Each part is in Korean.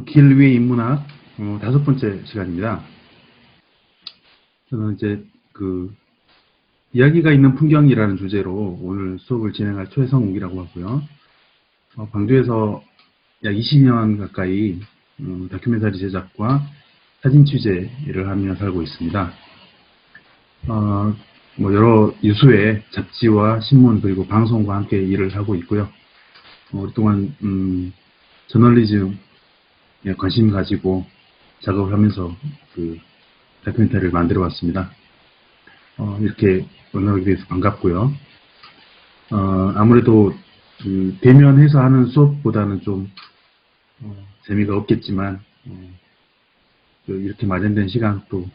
길 위의 인문학, 다섯 번째 시간입니다. 저는 이제 이야기가 있는 풍경이라는 주제로 오늘 수업을 진행할 최성욱이라고 하고요. 광주에서 약 20년 가까이 다큐멘터리 제작과 사진 취재를 하며 살고 있습니다. 여러 유수의 잡지와 신문 그리고 방송과 함께 일을 하고 있고요. 오랫동안 저널리즘에 관심 가지고 작업을 하면서 다큐멘터리를 만들어 왔습니다. 이렇게 만나게 돼서 반갑고요. 아무래도 대면해서 하는 수업보다는 좀 재미가 없겠지만 이렇게 마련된 시간 또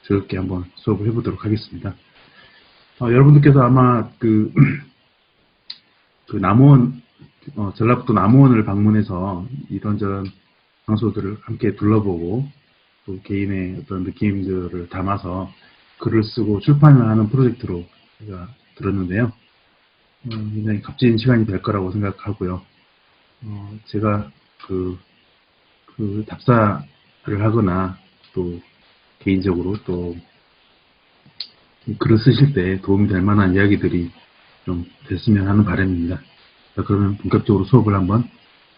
즐겁게 한번 수업을 해보도록 하겠습니다. 여러분들께서 아마 남원 전라북도 남원을 방문해서 이런저런 장소들을 함께 둘러보고 또 개인의 어떤 느낌들을 담아서 글을 쓰고 출판을 하는 프로젝트로 제가 들었는데요. 굉장히 값진 시간이 될 거라고 생각하고요. 제가 답사를 하거나 또 개인적으로 또 글을 쓰실 때 도움이 될 만한 이야기들이 좀 됐으면 하는 바람입니다. 자, 그러면 본격적으로 수업을 한번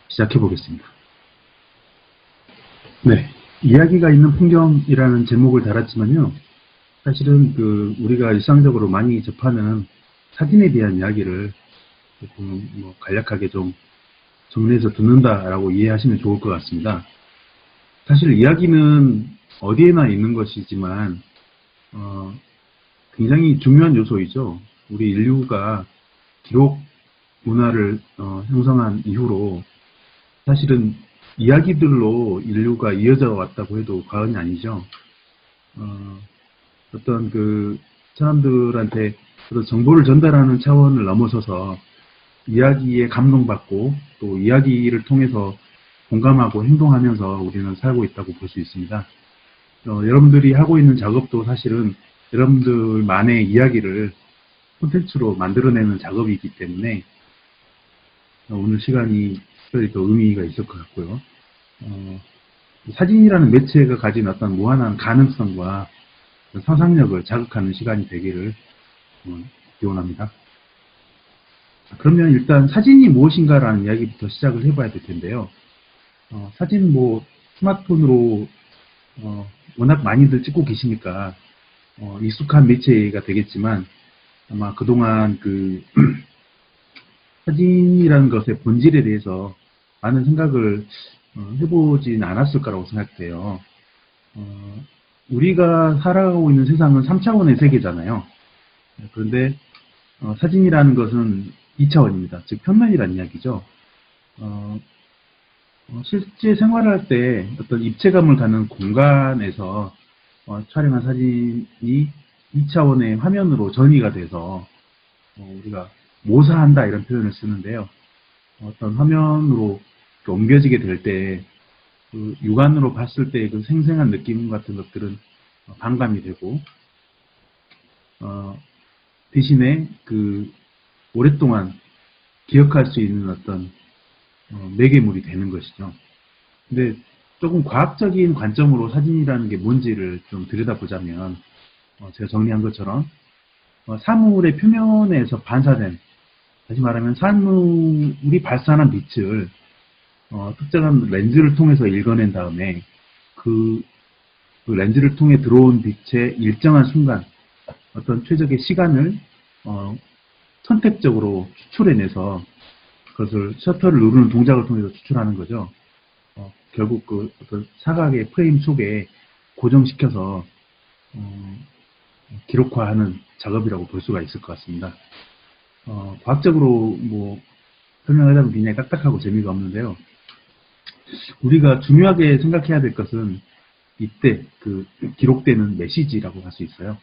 시작해 보겠습니다. 네, 이야기가 있는 풍경이라는 제목을 달았지만요. 사실은 우리가 일상적으로 많이 접하는 사진에 대한 이야기를 조금 간략하게 좀 정리해서 듣는다라고 이해하시면 좋을 것 같습니다. 사실 이야기는 어디에나 있는 것이지만 굉장히 중요한 요소이죠. 우리 인류가 기록 문화를 형성한 이후로 사실은 이야기들로 인류가 이어져 왔다고 해도 과언이 아니죠. 어떤 사람들한테 어떤 정보를 전달하는 차원을 넘어서서 이야기에 감동받고 또 이야기를 통해서 공감하고 행동하면서 우리는 살고 있다고 볼 수 있습니다. 여러분들이 하고 있는 작업도 사실은 여러분들만의 이야기를 콘텐츠로 만들어내는 작업이기 때문에 오늘 시간이 특별히 더 의미가 있을 것 같고요. 사진이라는 매체가 가진 어떤 무한한 가능성과 상상력을 자극하는 시간이 되기를 기원합니다. 그러면 일단 사진이 무엇인가라는 이야기부터 시작을 해봐야 될 텐데요. 사진 스마트폰으로 워낙 많이들 찍고 계시니까 익숙한 매체가 되겠지만 아마 그동안 사진이라는 것의 본질에 대해서 많은 생각을 해보진 않았을 거라고 생각돼요. 우리가 살아가고 있는 세상은 3차원의 세계잖아요. 그런데 사진이라는 것은 2차원입니다. 즉 평면이라는 이야기죠. 실제 생활할 때 어떤 입체감을 갖는 공간에서 촬영한 사진이 2차원의 화면으로 전이가 돼서 우리가 모사한다 이런 표현을 쓰는데요. 어떤 화면으로 옮겨지게 될 때 육안으로 봤을 때 생생한 느낌 같은 것들은 반감이 되고 대신에 오랫동안 기억할 수 있는 어떤 매개물이 되는 것이죠. 근데 조금 과학적인 관점으로 사진이라는 게 뭔지를 좀 들여다보자면 제가 정리한 것처럼 사물의 표면에서 반사된, 다시 말하면 사물이 발산한 빛을 특정한 렌즈를 통해서 읽어낸 다음에 그 렌즈를 통해 들어온 빛의 일정한 순간 어떤 최적의 시간을 선택적으로 추출해내서 그것을 셔터를 누르는 동작을 통해서 추출하는 거죠. 결국 어떤 사각의 프레임 속에 고정시켜서 기록화하는 작업이라고 볼 수가 있을 것 같습니다. 과학적으로 설명하자면 굉장히 딱딱하고 재미가 없는데요. 우리가 중요하게 생각해야 될 것은 이때 기록되는 메시지라고 할 수 있어요.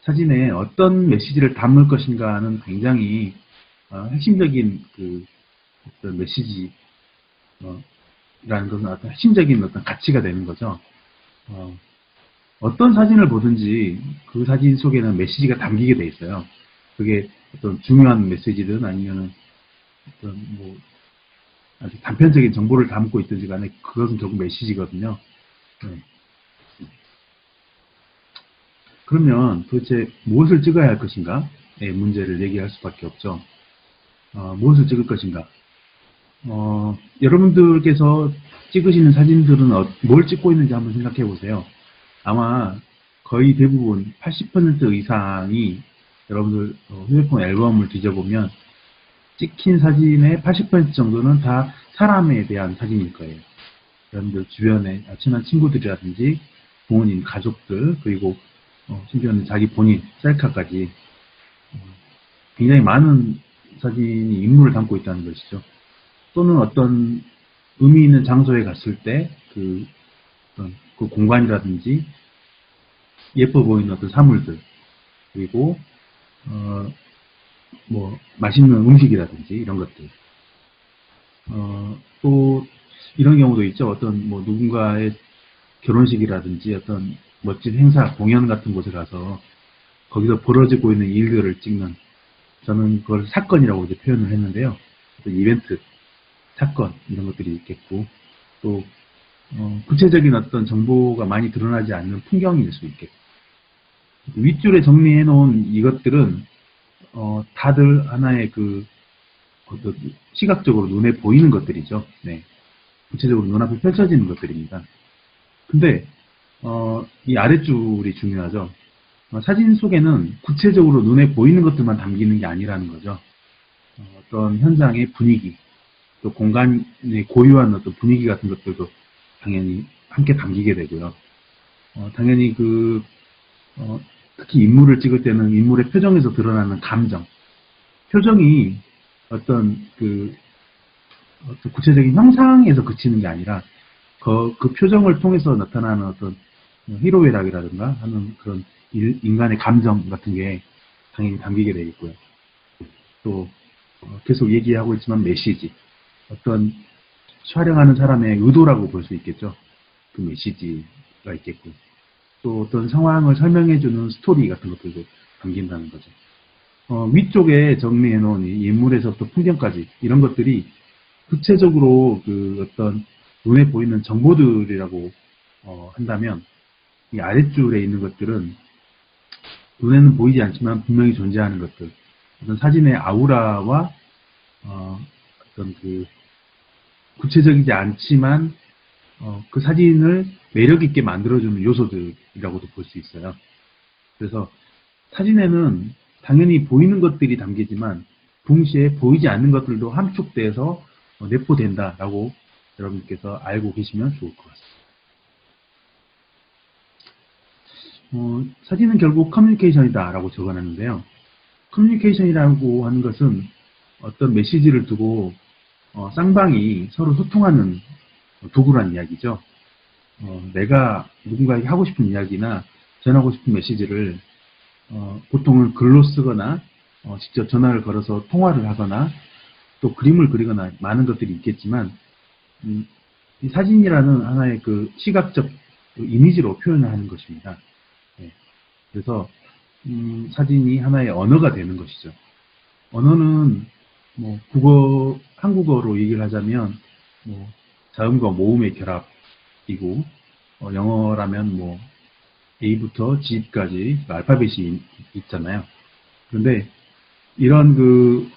사진에 어떤 메시지를 담을 것인가는 굉장히 핵심적인 어떤 메시지라는 것은 어떤 핵심적인 어떤 가치가 되는 거죠. 어떤 사진을 보든지 그 사진 속에는 메시지가 담기게 돼 있어요. 그게 어떤 중요한 메시지든 아니면 어떤 아주 단편적인 정보를 담고 있든지 간에 그것은 결국 메시지거든요. 네. 그러면 도대체 무엇을 찍어야 할 것인가? 의 문제를 얘기할 수밖에 없죠. 무엇을 찍을 것인가? 여러분들께서 찍으시는 사진들은 뭘 찍고 있는지 한번 생각해 보세요. 아마 거의 대부분 80% 이상이 여러분들 휴대폰 앨범을 뒤져보면 찍힌 사진의 80% 정도는 다 사람에 대한 사진일 거예요. 여러분들 주변에 친한 친구들이라든지 부모님, 가족들, 그리고 심지어는 자기 본인, 셀카까지 굉장히 많은 사진이 인물을 담고 있다는 것이죠. 또는 어떤 의미 있는 장소에 갔을 때 그 공간이라든지 예뻐 보이는 어떤 사물들, 그리고 뭐 맛있는 음식이라든지 이런 것들. 또 이런 경우도 있죠. 어떤 뭐 누군가의 결혼식이라든지 어떤 멋진 행사, 공연 같은 곳에 가서 거기서 벌어지고 있는 일들을 찍는, 저는 그걸 사건이라고 이제 표현을 했는데요. 어떤 이벤트, 사건 이런 것들이 있겠고, 또 구체적인 어떤 정보가 많이 드러나지 않는 풍경일 수 있겠고, 윗줄에 정리해 놓은 이것들은 다들 하나의 어떤 시각적으로 눈에 보이는 것들이죠. 네. 구체적으로 눈앞에 펼쳐지는 것들입니다. 근데 이 아랫줄이 중요하죠. 사진 속에는 구체적으로 눈에 보이는 것들만 담기는 게 아니라는 거죠. 어떤 현장의 분위기, 또 공간의 고유한 어떤 분위기 같은 것들도 당연히 함께 담기게 되고요. 당연히 특히 인물을 찍을 때는 인물의 표정에서 드러나는 감정, 표정이 어떤 구체적인 형상에서 그치는 게 아니라 그 표정을 통해서 나타나는 어떤 희로애락이라든가 하는 그런 인간의 감정 같은 게 당연히 담기게 되겠고요. 또 계속 얘기하고 있지만 메시지, 어떤 촬영하는 사람의 의도라고 볼 수 있겠죠. 그 메시지가 있겠고, 또 어떤 상황을 설명해주는 스토리 같은 것들도 담긴다는 거죠. 위쪽에 정리해 놓은 이 인물에서부터 풍경까지 이런 것들이 구체적으로 어떤 눈에 보이는 정보들이라고 한다면, 이 아랫줄에 있는 것들은 눈에는 보이지 않지만 분명히 존재하는 것들, 어떤 사진의 아우라와 어떤 구체적이지 않지만 그 사진을 매력 있게 만들어주는 요소들이라고도 볼 수 있어요. 그래서 사진에는 당연히 보이는 것들이 담기지만 동시에 보이지 않는 것들도 함축돼서 내포된다라고 여러분께서 알고 계시면 좋을 것 같습니다. 사진은 결국 커뮤니케이션이다 라고 적어놨는데요. 커뮤니케이션이라고 하는 것은 어떤 메시지를 두고 쌍방이 서로 소통하는 도구란 이야기죠. 내가 누군가에게 하고 싶은 이야기나 전하고 싶은 메시지를 보통은 글로 쓰거나 직접 전화를 걸어서 통화를 하거나 또 그림을 그리거나 많은 것들이 있겠지만, 이 사진이라는 하나의 시각적 이미지로 표현을 하는 것입니다. 네. 그래서 사진이 하나의 언어가 되는 것이죠. 언어는 뭐 한국어로 얘기를 하자면 자음과 모음의 결합이고, 영어라면 A부터 G까지 알파벳이 있잖아요. 그런데 이런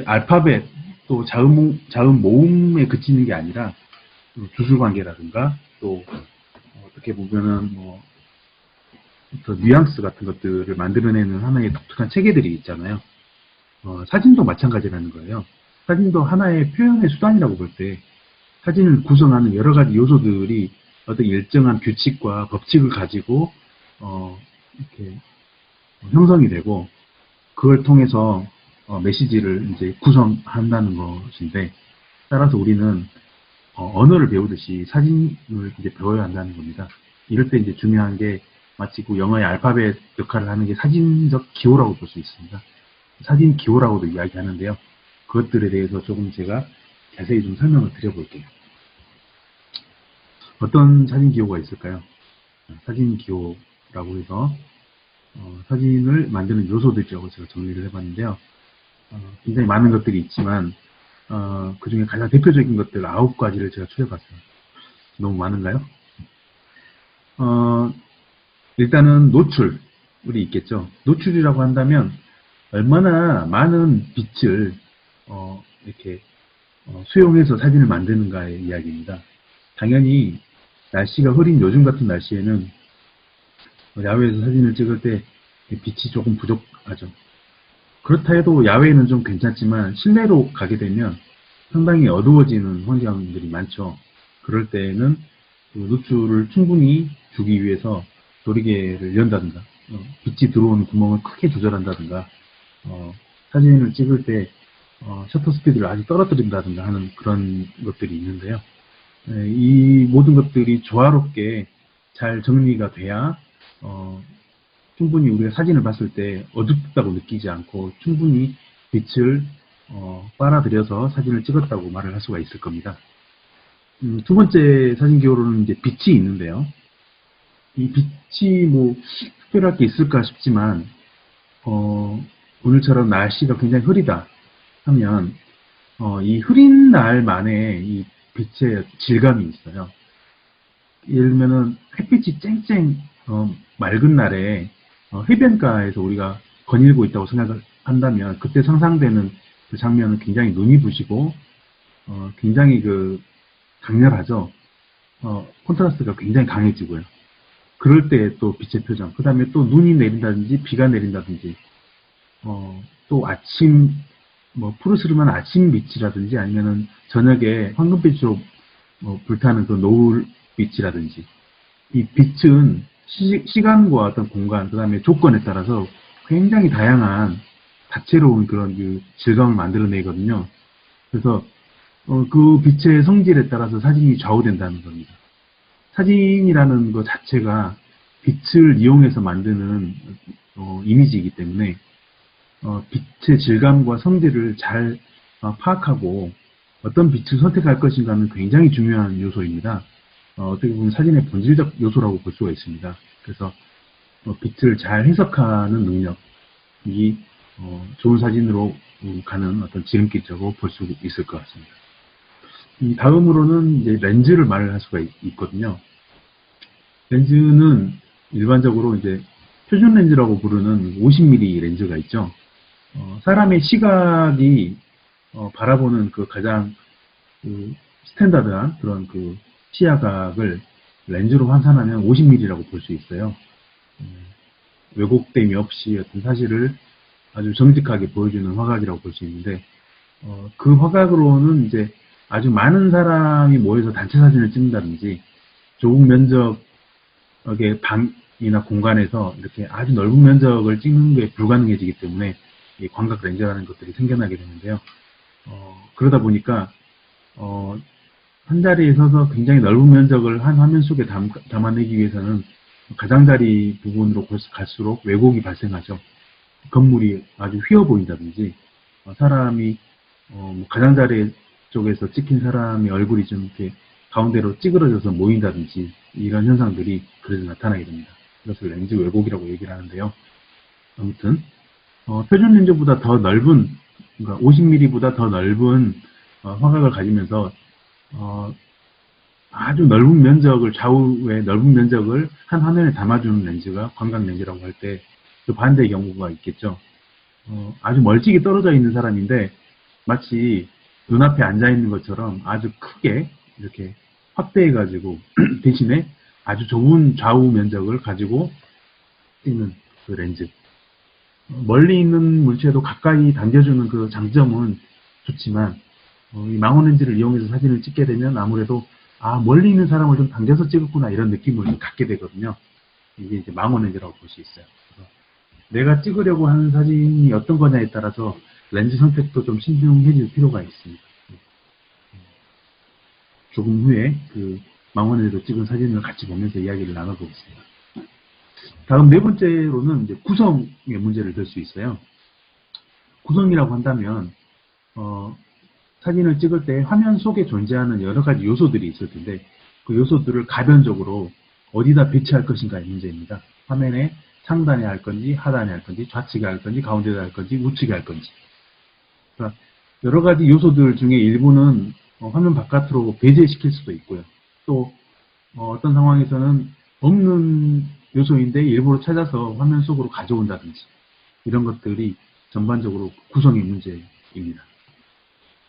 알파벳 또 자음 모음에 그치는 게 아니라 주술관계라든가 또 어떻게 보면은 뉘앙스 같은 것들을 만들어내는 하나의 독특한 체계들이 있잖아요. 사진도 마찬가지라는 거예요. 사진도 하나의 표현의 수단이라고 볼 때 사진을 구성하는 여러 가지 요소들이 어떤 일정한 규칙과 법칙을 가지고 이렇게 형성이 되고, 그걸 통해서 메시지를 이제 구성한다는 것인데, 따라서 우리는 언어를 배우듯이 사진을 이제 배워야 한다는 겁니다. 이럴 때 이제 중요한 게 마치 영어의 알파벳 역할을 하는 게 사진적 기호라고 볼 수 있습니다. 사진 기호라고도 이야기하는데요. 그것들에 대해서 조금 제가 자세히 좀 설명을 드려볼게요. 어떤 사진 기호가 있을까요? 사진 기호라고 해서 사진을 만드는 요소들이라고 제가 정리를 해봤는데요. 굉장히 많은 것들이 있지만 그 중에 가장 대표적인 것들 9가지를 제가 추려봤어요. 너무 많은가요? 일단은 노출이 있겠죠. 노출이라고 한다면 얼마나 많은 빛을 이렇게 수용해서 사진을 만드는가의 이야기입니다. 당연히 날씨가 흐린 요즘 같은 날씨에는 야외에서 사진을 찍을 때 빛이 조금 부족하죠. 그렇다 해도 야외는 좀 괜찮지만 실내로 가게 되면 상당히 어두워지는 환경들이 많죠. 그럴 때에는 그 노출을 충분히 주기 위해서 조리개를 연다든가 빛이 들어오는 구멍을 크게 조절한다든가 사진을 찍을 때 셔터 스피드를 아주 떨어뜨린다든가 하는 그런 것들이 있는데요. 이 모든 것들이 조화롭게 잘 정리가 돼야 충분히 우리가 사진을 봤을 때 어둡다고 느끼지 않고 충분히 빛을 빨아들여서 사진을 찍었다고 말을 할 수가 있을 겁니다. 두 번째 사진 기호로는 이제 빛이 있는데요. 이 빛이 뭐 특별할 게 있을까 싶지만 오늘처럼 날씨가 굉장히 흐리다 하면 이 흐린 날만의 이 빛의 질감이 있어요. 예를 들면은 햇빛이 쨍쨍 맑은 날에 해변가에서 우리가 거닐고 있다고 생각을 한다면 그때 상상되는 그 장면은 굉장히 눈이 부시고 굉장히 그 강렬하죠. 콘트라스트가 굉장히 강해지고요. 그럴 때 또 빛의 표정, 그 다음에 또 눈이 내린다든지 비가 내린다든지 또 아침 푸르스름한 아침 빛이라든지 아니면은 저녁에 황금빛으로 불타는 그 노을 빛이라든지 이 빛은 시간과 어떤 공간, 그 다음에 조건에 따라서 굉장히 다양한 다채로운 그런 그 질감을 만들어내거든요. 그래서 그 빛의 성질에 따라서 사진이 좌우된다는 겁니다. 사진이라는 것 자체가 빛을 이용해서 만드는 이미지이기 때문에 빛의 질감과 성질을 잘 파악하고 어떤 빛을 선택할 것인가는 굉장히 중요한 요소입니다. 어떻게 보면 사진의 본질적 요소라고 볼 수가 있습니다. 그래서 빛을 잘 해석하는 능력이 좋은 사진으로 가는 어떤 지름길이라고 볼 수 있을 것 같습니다. 다음으로는 이제 렌즈를 말을 할 수가 있거든요. 렌즈는 일반적으로 이제 표준 렌즈라고 부르는 50mm 렌즈가 있죠. 사람의 시각이 바라보는 그 가장 그 스탠다드한 그런 그 시야각을 렌즈로 환산하면 50mm라고 볼 수 있어요. 왜곡됨이 없이 어떤 사실을 아주 정직하게 보여주는 화각이라고 볼 수 있는데 그 화각으로는 이제 아주 많은 사람이 모여서 단체 사진을 찍는다든지 좁은 면적의 방이나 공간에서 이렇게 아주 넓은 면적을 찍는 게 불가능해지기 때문에 이 광각 렌즈라는 것들이 생겨나게 되는데요. 그러다 보니까 한 자리에 서서 굉장히 넓은 면적을 한 화면 속에 담아내기 위해서는 가장자리 부분으로 갈수록 왜곡이 발생하죠. 건물이 아주 휘어 보인다든지 사람이 가장자리 쪽에서 찍힌 사람의 얼굴이 좀 이렇게 가운데로 찌그러져서 모인다든지 이런 현상들이 그래서 나타나게 됩니다. 이것을 렌즈 왜곡이라고 얘기를 하는데요. 아무튼 표준 렌즈보다 더 넓은, 그러니까 50mm보다 더 넓은 화각을 가지면서 아주 넓은 면적을 좌우의 넓은 면적을 한 화면에 담아주는 렌즈가 광각 렌즈라고 할 때 그 반대의 경우가 있겠죠. 아주 멀찍이 떨어져 있는 사람인데 마치 눈앞에 앉아 있는 것처럼 아주 크게 이렇게 확대해 가지고 대신에 아주 좁은 좌우 면적을 가지고 찍는 그 렌즈. 멀리 있는 물체도 가까이 당겨주는 그 장점은 좋지만 이 망원 렌즈를 이용해서 사진을 찍게 되면 아무래도 멀리 있는 사람을 좀 당겨서 찍었구나 이런 느낌을 좀 갖게 되거든요. 이게 이제 망원 렌즈라고 볼 수 있어요. 그래서 내가 찍으려고 하는 사진이 어떤 거냐에 따라서 렌즈 선택도 좀 신중해질 필요가 있습니다. 조금 후에 그 망원 렌즈로 찍은 사진을 같이 보면서 이야기를 나눠보겠습니다. 다음 네 번째로는 이제 구성의 문제를 들 수 있어요. 구성이라고 한다면 사진을 찍을 때 화면 속에 존재하는 여러 가지 요소들이 있을 텐데 그 요소들을 가변적으로 어디다 배치할 것인가의 문제입니다. 화면의 상단에 할 건지 하단에 할 건지 좌측에 할 건지 가운데에 할 건지 우측에 할 건지. 그러니까 여러 가지 요소들 중에 일부는 화면 바깥으로 배제시킬 수도 있고요. 또 어떤 상황에서는 없는 요소인데 일부러 찾아서 화면 속으로 가져온다든지 이런 것들이 전반적으로 구성의 문제입니다.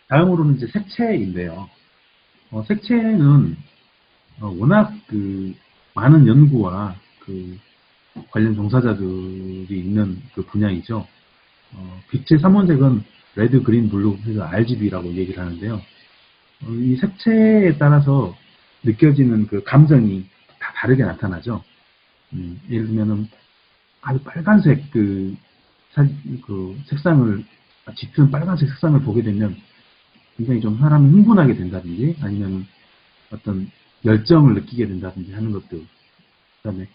다음으로는 이제 색채인데요. 색채는 워낙 그 많은 연구와 그 관련 종사자들이 있는 그 분야이죠. 빛의 삼원색은 레드, 그린, 블루, 그래서 RGB라고 얘기를 하는데요. 이 색채에 따라서 느껴지는 그 감정이 다 다르게 나타나죠. 예를 들면은 아주 빨간색 그 색상을 짙은 빨간색 색상을 보게 되면 굉장히 좀 사람이 흥분하게 된다든지 아니면 어떤 열정을 느끼게 된다든지 하는 것들. 그다음에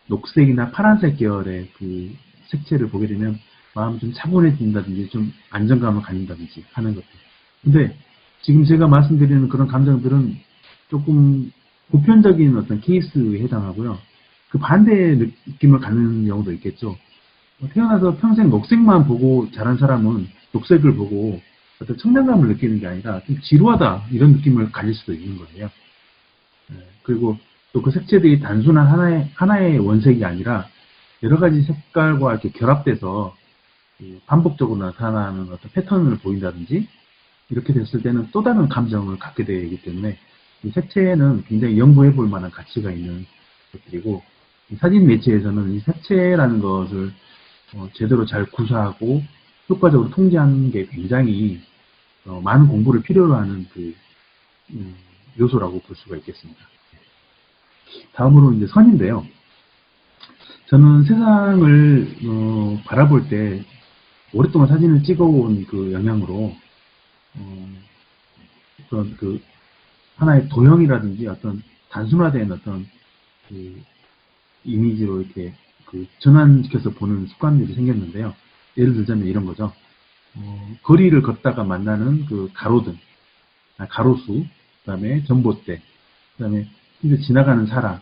녹색이나 파란색 계열의 그 색채를 보게 되면 마음이 좀 차분해진다든지 좀 안정감을 갖는다든지 하는 것들. 근데 지금 제가 말씀드리는 그런 감정들은 조금 보편적인 어떤 케이스에 해당하고요. 그 반대의 느낌을 갖는 경우도 있겠죠. 태어나서 평생 녹색만 보고 자란 사람은 녹색을 보고 어떤 청량감을 느끼는 게 아니라 좀 지루하다 이런 느낌을 가질 수도 있는 거예요. 그리고 또 그 색채들이 단순한 하나의 원색이 아니라 여러 가지 색깔과 이렇게 결합돼서 반복적으로 나타나는 어떤 패턴을 보인다든지 이렇게 됐을 때는 또 다른 감정을 갖게 되기 때문에 이 색채는 굉장히 연구해 볼 만한 가치가 있는 것들이고 사진 매체에서는 이 색채라는 것을 제대로 잘 구사하고 효과적으로 통제하는 게 굉장히 많은 공부를 필요로 하는 그 요소라고 볼 수가 있겠습니다. 다음으로 이제 선인데요. 저는 세상을 바라볼 때 오랫동안 사진을 찍어온 그 영향으로 어떤 그 하나의 도형이라든지 어떤 단순화된 어떤 그 이미지로 이렇게 그 전환시켜서 보는 습관들이 생겼는데요. 예를 들자면 이런 거죠. 거리를 걷다가 만나는 그 가로등, 가로수, 그다음에 전봇대, 그다음에 지나가는 사람,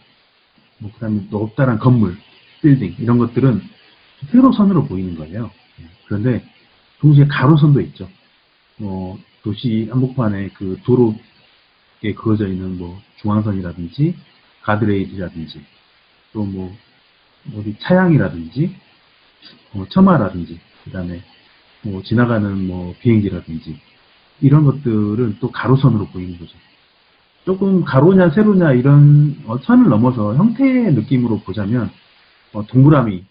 그다음에 높다란 건물, 빌딩 이런 것들은 세로선으로 보이는 거예요. 그런데 동시에 가로선도 있죠. 도시 한복판에 그 도로에 그어져 있는 뭐 중앙선이라든지 가드레일이라든지 또 뭐 어디 차량이라든지 처마라든지 그다음에 뭐 지나가는 뭐 비행기라든지 이런 것들은 또 가로선으로 보이는 거죠. 조금 가로냐 세로냐 이런 선을 넘어서 형태의 느낌으로 보자면 동그라미,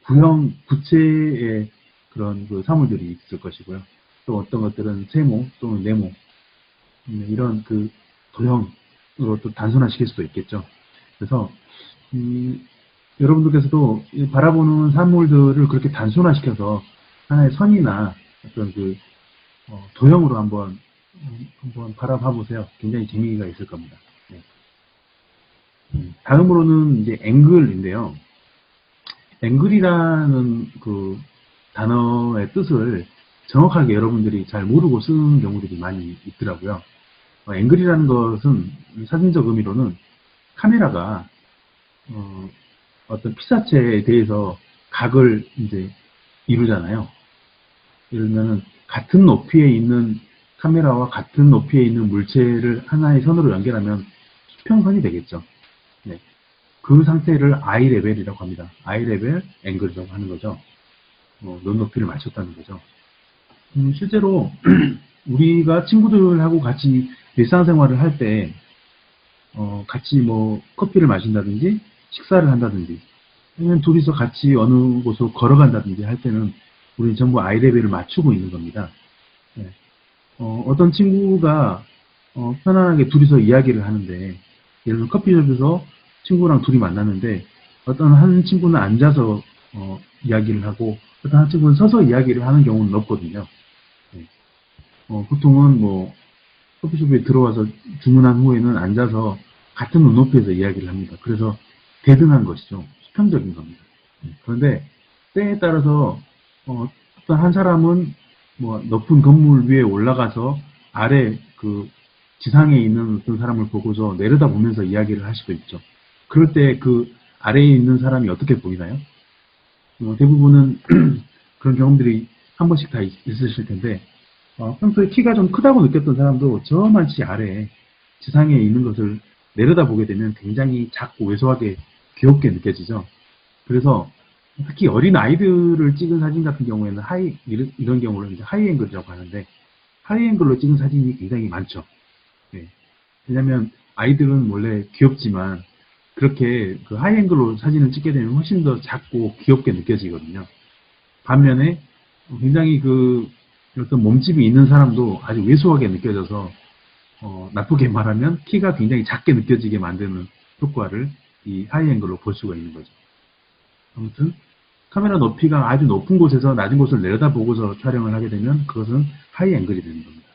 구형, 구체의 그런 그 사물들이 있을 것이고요. 또 어떤 것들은 세모 또는 네모 이런 그 도형으로 또 단순화시킬 수도 있겠죠. 그래서 여러분들께서도 바라보는 사물들을 그렇게 단순화시켜서 하나의 선이나 어떤 그 도형으로 한번 바라봐 보세요. 굉장히 재미가 있을 겁니다. 네. 다음으로는 이제 앵글인데요. 앵글이라는 그 단어의 뜻을 정확하게 여러분들이 잘 모르고 쓰는 경우들이 많이 있더라고요. 앵글이라는 것은 사진적 의미로는 카메라가 어떤 피사체에 대해서 각을 이제 이루잖아요. 예를 들면 같은 높이에 있는 카메라와 같은 높이에 있는 물체를 하나의 선으로 연결하면 수평선이 되겠죠. 네. 그 상태를 아이 레벨이라고 합니다. 아이 레벨 앵글이라고 하는 거죠. 눈높이를 맞췄다는 거죠. 실제로 우리가 친구들하고 같이 일상생활을 할 때 같이 뭐 커피를 마신다든지 식사를 한다든지 아니면 둘이서 같이 어느 곳으로 걸어간다든지 할 때는 우리는 전부 아이 레벨을 맞추고 있는 겁니다. 네. 어떤 친구가 편안하게 둘이서 이야기를 하는데 예를 들면 커피숍에서 친구랑 둘이 만났는데 어떤 한 친구는 앉아서 이야기를 하고 어떤 한 친구는 서서 이야기를 하는 경우는 없거든요. 네. 보통은 뭐 커피숍에 들어와서 주문한 후에는 앉아서 같은 눈높이에서 이야기를 합니다. 그래서 대등한 것이죠. 수평적인 겁니다. 그런데 때에 따라서 어떤 한 사람은 뭐 높은 건물 위에 올라가서 아래 그 지상에 있는 어떤 사람을 보고서 내려다보면서 이야기를 할 수도 있죠. 그럴 때 그 아래에 있는 사람이 어떻게 보이나요? 대부분은 그런 경험들이 한 번씩 다 있으실 텐데 평소에 키가 좀 크다고 느꼈던 사람도 저만치 아래 지상에 있는 것을 내려다보게 되면 굉장히 작고 왜소하게 귀엽게 느껴지죠. 그래서 특히 어린 아이들을 찍은 사진 같은 경우에는 이런 경우를 이제 하이앵글이라고 하는데 하이앵글로 찍은 사진이 굉장히 많죠. 네. 왜냐면 아이들은 원래 귀엽지만 그렇게 그 하이앵글로 사진을 찍게 되면 훨씬 더 작고 귀엽게 느껴지거든요. 반면에 굉장히 그 어떤 몸집이 있는 사람도 아주 왜소하게 느껴져서 나쁘게 말하면 키가 굉장히 작게 느껴지게 만드는 효과를 이 하이앵글로 볼 수가 있는 거죠. 아무튼 카메라 높이가 아주 높은 곳에서 낮은 곳을 내려다보고서 촬영을 하게 되면 그것은 하이앵글이 되는 겁니다.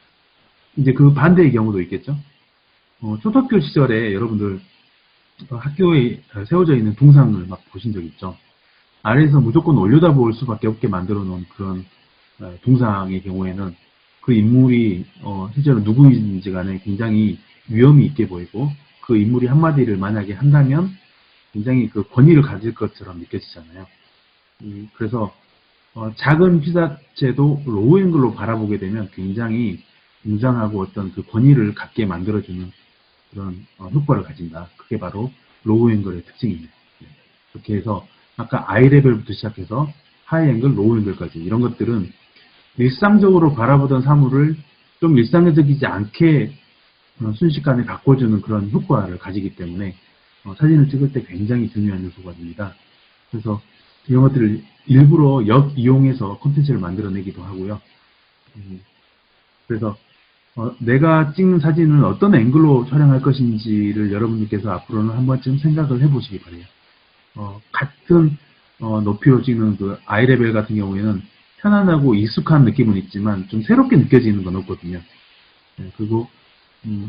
이제 그 반대의 경우도 있겠죠. 초등학교 시절에 여러분들 학교에 세워져 있는 동상을 막 보신 적 있죠. 아래에서 무조건 올려다볼 수밖에 없게 만들어 놓은 그런 동상의 경우에는 그 인물이 실제로 누구인지 간에 굉장히 위험이 있게 보이고 그 인물이 한마디를 만약에 한다면 굉장히 그 권위를 가질 것처럼 느껴지잖아요. 그래서 작은 피사체도 로우 앵글로 바라보게 되면 굉장히 웅장하고 어떤 그 권위를 갖게 만들어주는 그런 효과를 가진다. 그게 바로 로우 앵글의 특징입니다. 그렇게 해서 아까 아이 레벨부터 시작해서 하이 앵글, 로우 앵글까지 이런 것들은 일상적으로 바라보던 사물을 좀 일상적이지 않게 순식간에 바꿔주는 그런 효과를 가지기 때문에 사진을 찍을 때 굉장히 중요한 요소가 됩니다. 그래서 이런 것들을 일부러 역이용해서 콘텐츠를 만들어내기도 하고요. 그래서 내가 찍는 사진을 어떤 앵글로 촬영할 것인지를 여러분들께서 앞으로는 한 번쯤 생각을 해보시기 바래요. 같은 높이로 찍는 그 아이레벨 같은 경우에는 편안하고 익숙한 느낌은 있지만 좀 새롭게 느껴지는 건 없거든요. 그리고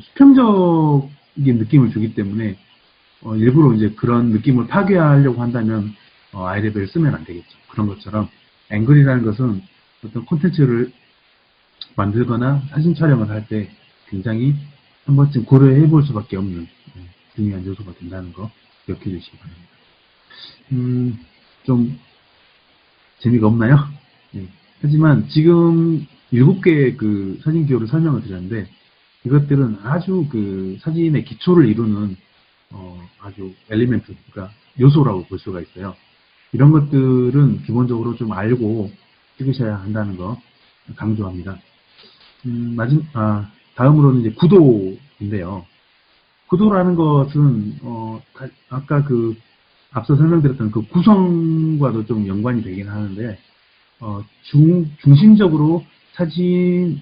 수평적인 느낌을 주기 때문에 일부러 이제 그런 느낌을 파괴하려고 한다면 아이레벨을 쓰면 안 되겠죠. 그런 것처럼 앵글이라는 것은 어떤 콘텐츠를 만들거나 사진 촬영을 할 때 굉장히 한 번쯤 고려해 볼 수밖에 없는 중요한 요소가 된다는 거 기억해 주시기 바랍니다. 좀 재미가 없나요? 네. 하지만 지금 7개의 그 사진 기호를 설명을 드렸는데 이것들은 아주 그 사진의 기초를 이루는 아주 엘리멘트, 그러니까 요소라고 볼 수가 있어요. 이런 것들은 기본적으로 좀 알고 찍으셔야 한다는 거 강조합니다. 다음으로는 이제 구도인데요. 구도라는 것은 아까 그 앞서 설명드렸던 그 구성과도 좀 연관이 되긴 하는데 중심적으로 사진에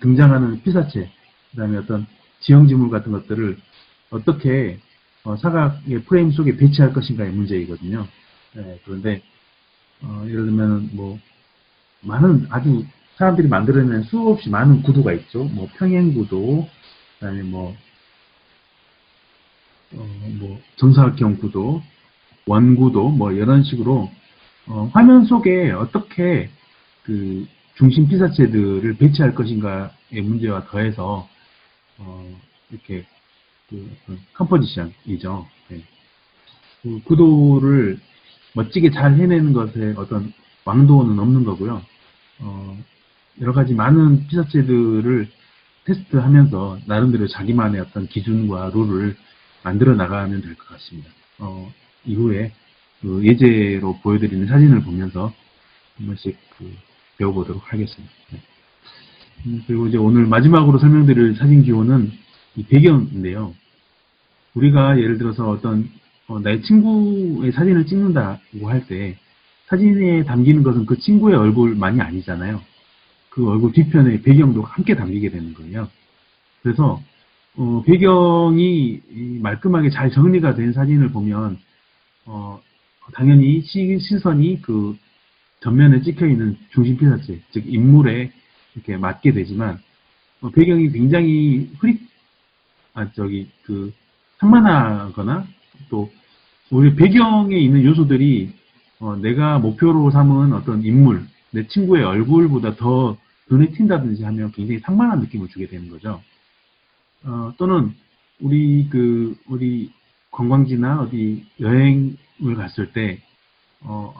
등장하는 피사체, 그다음에 어떤 지형지물 같은 것들을 어떻게 사각의 프레임 속에 배치할 것인가의 문제이거든요. 네, 그런데 예를 들면 뭐 많은 아주 사람들이 만들어낸 수없이 많은 구도가 있죠. 뭐 평행구도, 그다음에 뭐 정사각형 구도, 원구도, 뭐 이런 식으로 화면 속에 어떻게 그 중심 피사체들을 배치할 것인가의 문제와 더해서 이렇게 그 컴포지션이죠. 네. 그 구도를 멋지게 잘 해내는 것에 어떤 왕도는 없는 거고요. 여러 가지 많은 피사체들을 테스트하면서 나름대로 자기만의 어떤 기준과 룰을 만들어 나가면 될 것 같습니다. 이후에 그 예제로 보여드리는 사진을 보면서 한 번씩 배워보도록 하겠습니다. 네. 그리고 이제 오늘 마지막으로 설명드릴 사진 기호는 이 배경인데요. 우리가 예를 들어서 어떤 나의 친구의 사진을 찍는다고 할 때 사진에 담기는 것은 그 친구의 얼굴만이 아니잖아요. 그 얼굴 뒤편에 배경도 함께 담기게 되는 거예요. 그래서 배경이 말끔하게 잘 정리가 된 사진을 보면 당연히 시선이 그 전면에 찍혀 있는 중심 피사체, 즉 인물에 이렇게 맞게 되지만 배경이 굉장히 산만하거나 또 우리 배경에 있는 요소들이 내가 목표로 삼은 어떤 인물, 내 친구의 얼굴보다 더 눈에 띈다든지 하면 굉장히 산만한 느낌을 주게 되는 거죠. 또는 우리 관광지나 어디 여행을 갔을 때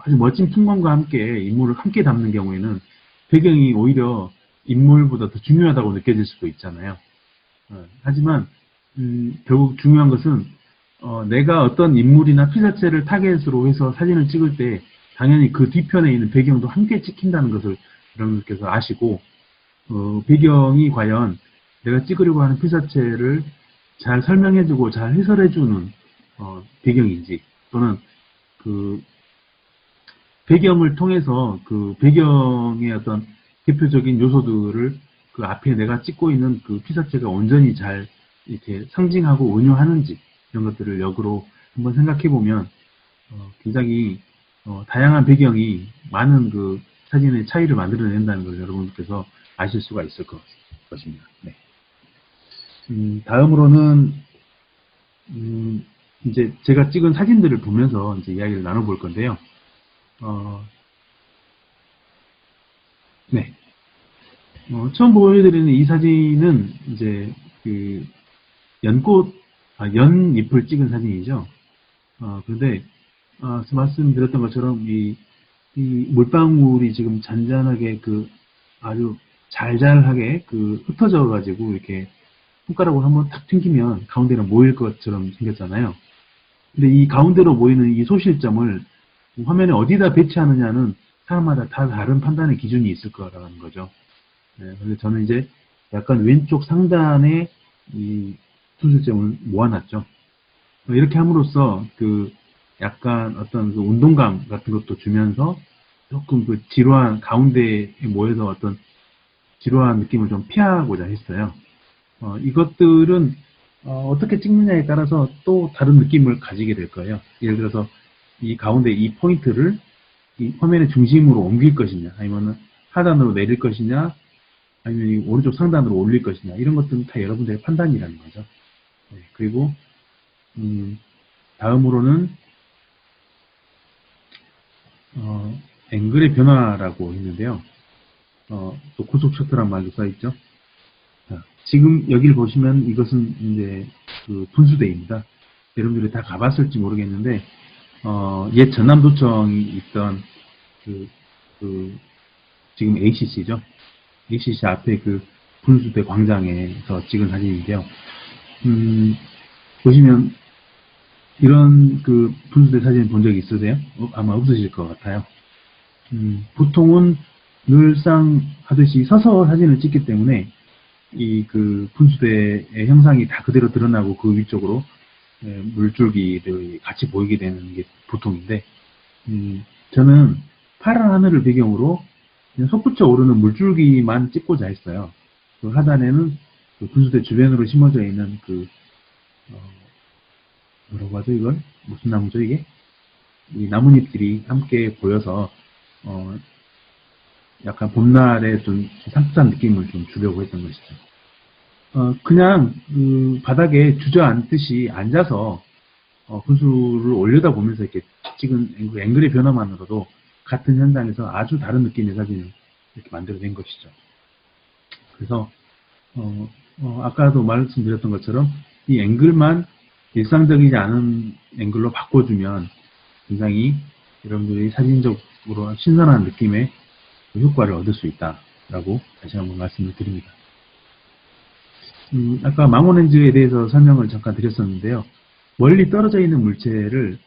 아주 멋진 풍광과 함께 인물을 함께 담는 경우에는 배경이 오히려 인물보다 더 중요하다고 느껴질 수도 있잖아요. 하지만 결국 중요한 것은 내가 어떤 인물이나 피사체를 타겟으로 해서 사진을 찍을 때 당연히 그 뒤편에 있는 배경도 함께 찍힌다는 것을 여러분들께서 아시고 배경이 과연 내가 찍으려고 하는 피사체를 잘 설명해주고 잘 해설해주는 배경인지 또는 그 배경을 통해서 그 배경의 어떤 대표적인 요소들을 그 앞에 내가 찍고 있는 그 피사체가 온전히 잘 이렇게 상징하고 은유하는지 이런 것들을 역으로 한번 생각해 보면 굉장히 다양한 배경이 많은 그 사진의 차이를 만들어낸다는 걸 여러분께서 아실 수가 있을 것입니다. 네. 다음으로는 이제 제가 찍은 사진들을 보면서 이제 이야기를 나눠볼 건데요. 네. 처음 보여드리는 이 사진은 이제 그 연잎을 찍은 사진이죠. 그런데 말씀드렸던 것처럼 이 물방울이 지금 잔잔하게 그 아주 잘잘하게 그 흩어져 가지고 이렇게 손가락으로 한번 탁 튕기면 가운데로 모일 것처럼 생겼잖아요. 근데 이 가운데로 모이는 이 소실점을 화면에 어디다 배치하느냐는 사람마다 다 다른 판단의 기준이 있을 거라는 거죠. 네, 그래서 저는 이제 약간 왼쪽 상단에 이 소실점을 모아놨죠. 이렇게 함으로써 그 약간 어떤 그 운동감 같은 것도 주면서 조금 그 지루한 가운데에 모여서 어떤 지루한 느낌을 좀 피하고자 했어요. 이것들은 어떻게 찍느냐에 따라서 또 다른 느낌을 가지게 될 거예요. 예를 들어서 이 가운데 이 포인트를 이 화면의 중심으로 옮길 것이냐, 아니면 하단으로 내릴 것이냐, 아니면 이 오른쪽 상단으로 올릴 것이냐, 이런 것들은 다 여러분들의 판단이라는 거죠. 네, 그리고 다음으로는 앵글의 변화라고 했는데요. 또 고속 셔터란 말도 써있죠. 자, 지금 여기를 보시면 이것은 이제 그 분수대입니다. 여러분들이 다 가봤을지 모르겠는데 옛 전남도청이 있던 지금 ACC죠. ACC 앞에 그 분수대 광장에서 찍은 사진인데요. 보시면 이런 그 분수대 사진 본 적 있으세요? 아마 없으실 것 같아요. 보통은 늘상 하듯이 서서 사진을 찍기 때문에 이 그 분수대의 형상이 다 그대로 드러나고 그 위쪽으로 물줄기들이 같이 보이게 되는 게 보통인데, 저는 파란 하늘을 배경으로 그냥 솟구쳐 오르는 물줄기만 찍고자 했어요. 그 하단에는 그 분수대 주변으로 심어져 있는 뭐라고 하죠, 이걸? 무슨 나무죠, 이게? 이 나뭇잎들이 함께 보여서, 약간 봄날의 좀 산뜻한 느낌을 좀 주려고 했던 것이죠. 그냥, 바닥에 주저앉듯이 앉아서, 분수를 올려다보면서 이렇게 찍은 앵글의 변화만으로도 같은 현장에서 아주 다른 느낌의 사진을 이렇게 만들어낸 것이죠. 그래서, 아까도 말씀드렸던 것처럼 이 앵글만 일상적이지 않은 앵글로 바꿔주면 굉장히 여러분들이 사진적으로 신선한 느낌의 효과를 얻을 수 있다라고 다시 한번 말씀을 드립니다. 아까 망원렌즈에 대해서 설명을 잠깐 드렸었는데요. 멀리 떨어져 있는 물체를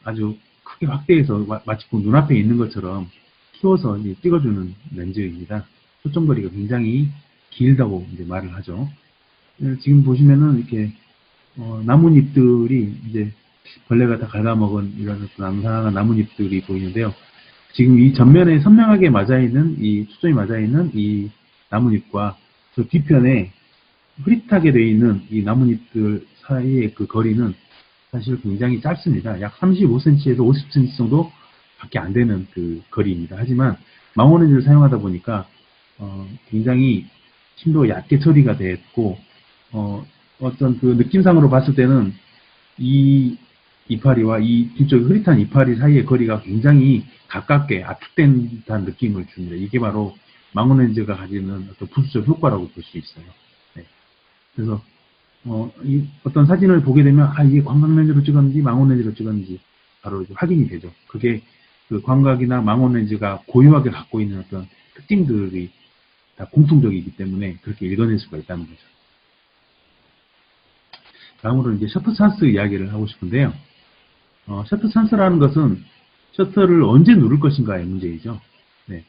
아주 크게 확대해서 마치 눈앞에 있는 것처럼 키워서 이제 찍어주는 렌즈입니다. 초점거리가 굉장히 길다고 이제 말을 하죠. 지금 보시면은 이렇게 나뭇잎들이 이제 벌레가 다 갉아먹은 이런 앙상한 나뭇잎들이 보이는데요. 지금 이 전면에 선명하게 초점이 맞아있는 이 나뭇잎과 저 뒤편에 흐릿하게 되어 있는 이 나뭇잎들 사이의 그 거리는 사실 굉장히 짧습니다. 약 35cm에서 50cm 정도 밖에 안 되는 그 거리입니다. 하지만 망원렌즈를 사용하다 보니까 굉장히 심도 얕게 처리가 됐고 어떤 그 느낌상으로 봤을 때는 이 이파리와 이 뒤쪽 흐릿한 이파리 사이의 거리가 굉장히 가깝게 압축된다는 느낌을 줍니다. 이게 바로 망원렌즈가 가지는 어떤 부수적 효과라고 볼 수 있어요. 네. 그래서 어떤 사진을 보게 되면 이게 광각렌즈로 찍었는지 망원렌즈로 찍었는지 바로 확인이 되죠. 그게 그 광각이나 망원렌즈가 고유하게 갖고 있는 어떤 특징들이 다 공통적이기 때문에 그렇게 읽어낼 수가 있다는 거죠. 다음으로 이제 셔터 찬스 이야기를 하고 싶은데요. 셔터 찬스라는 것은 셔터를 언제 누를 것인가의 문제이죠. 네.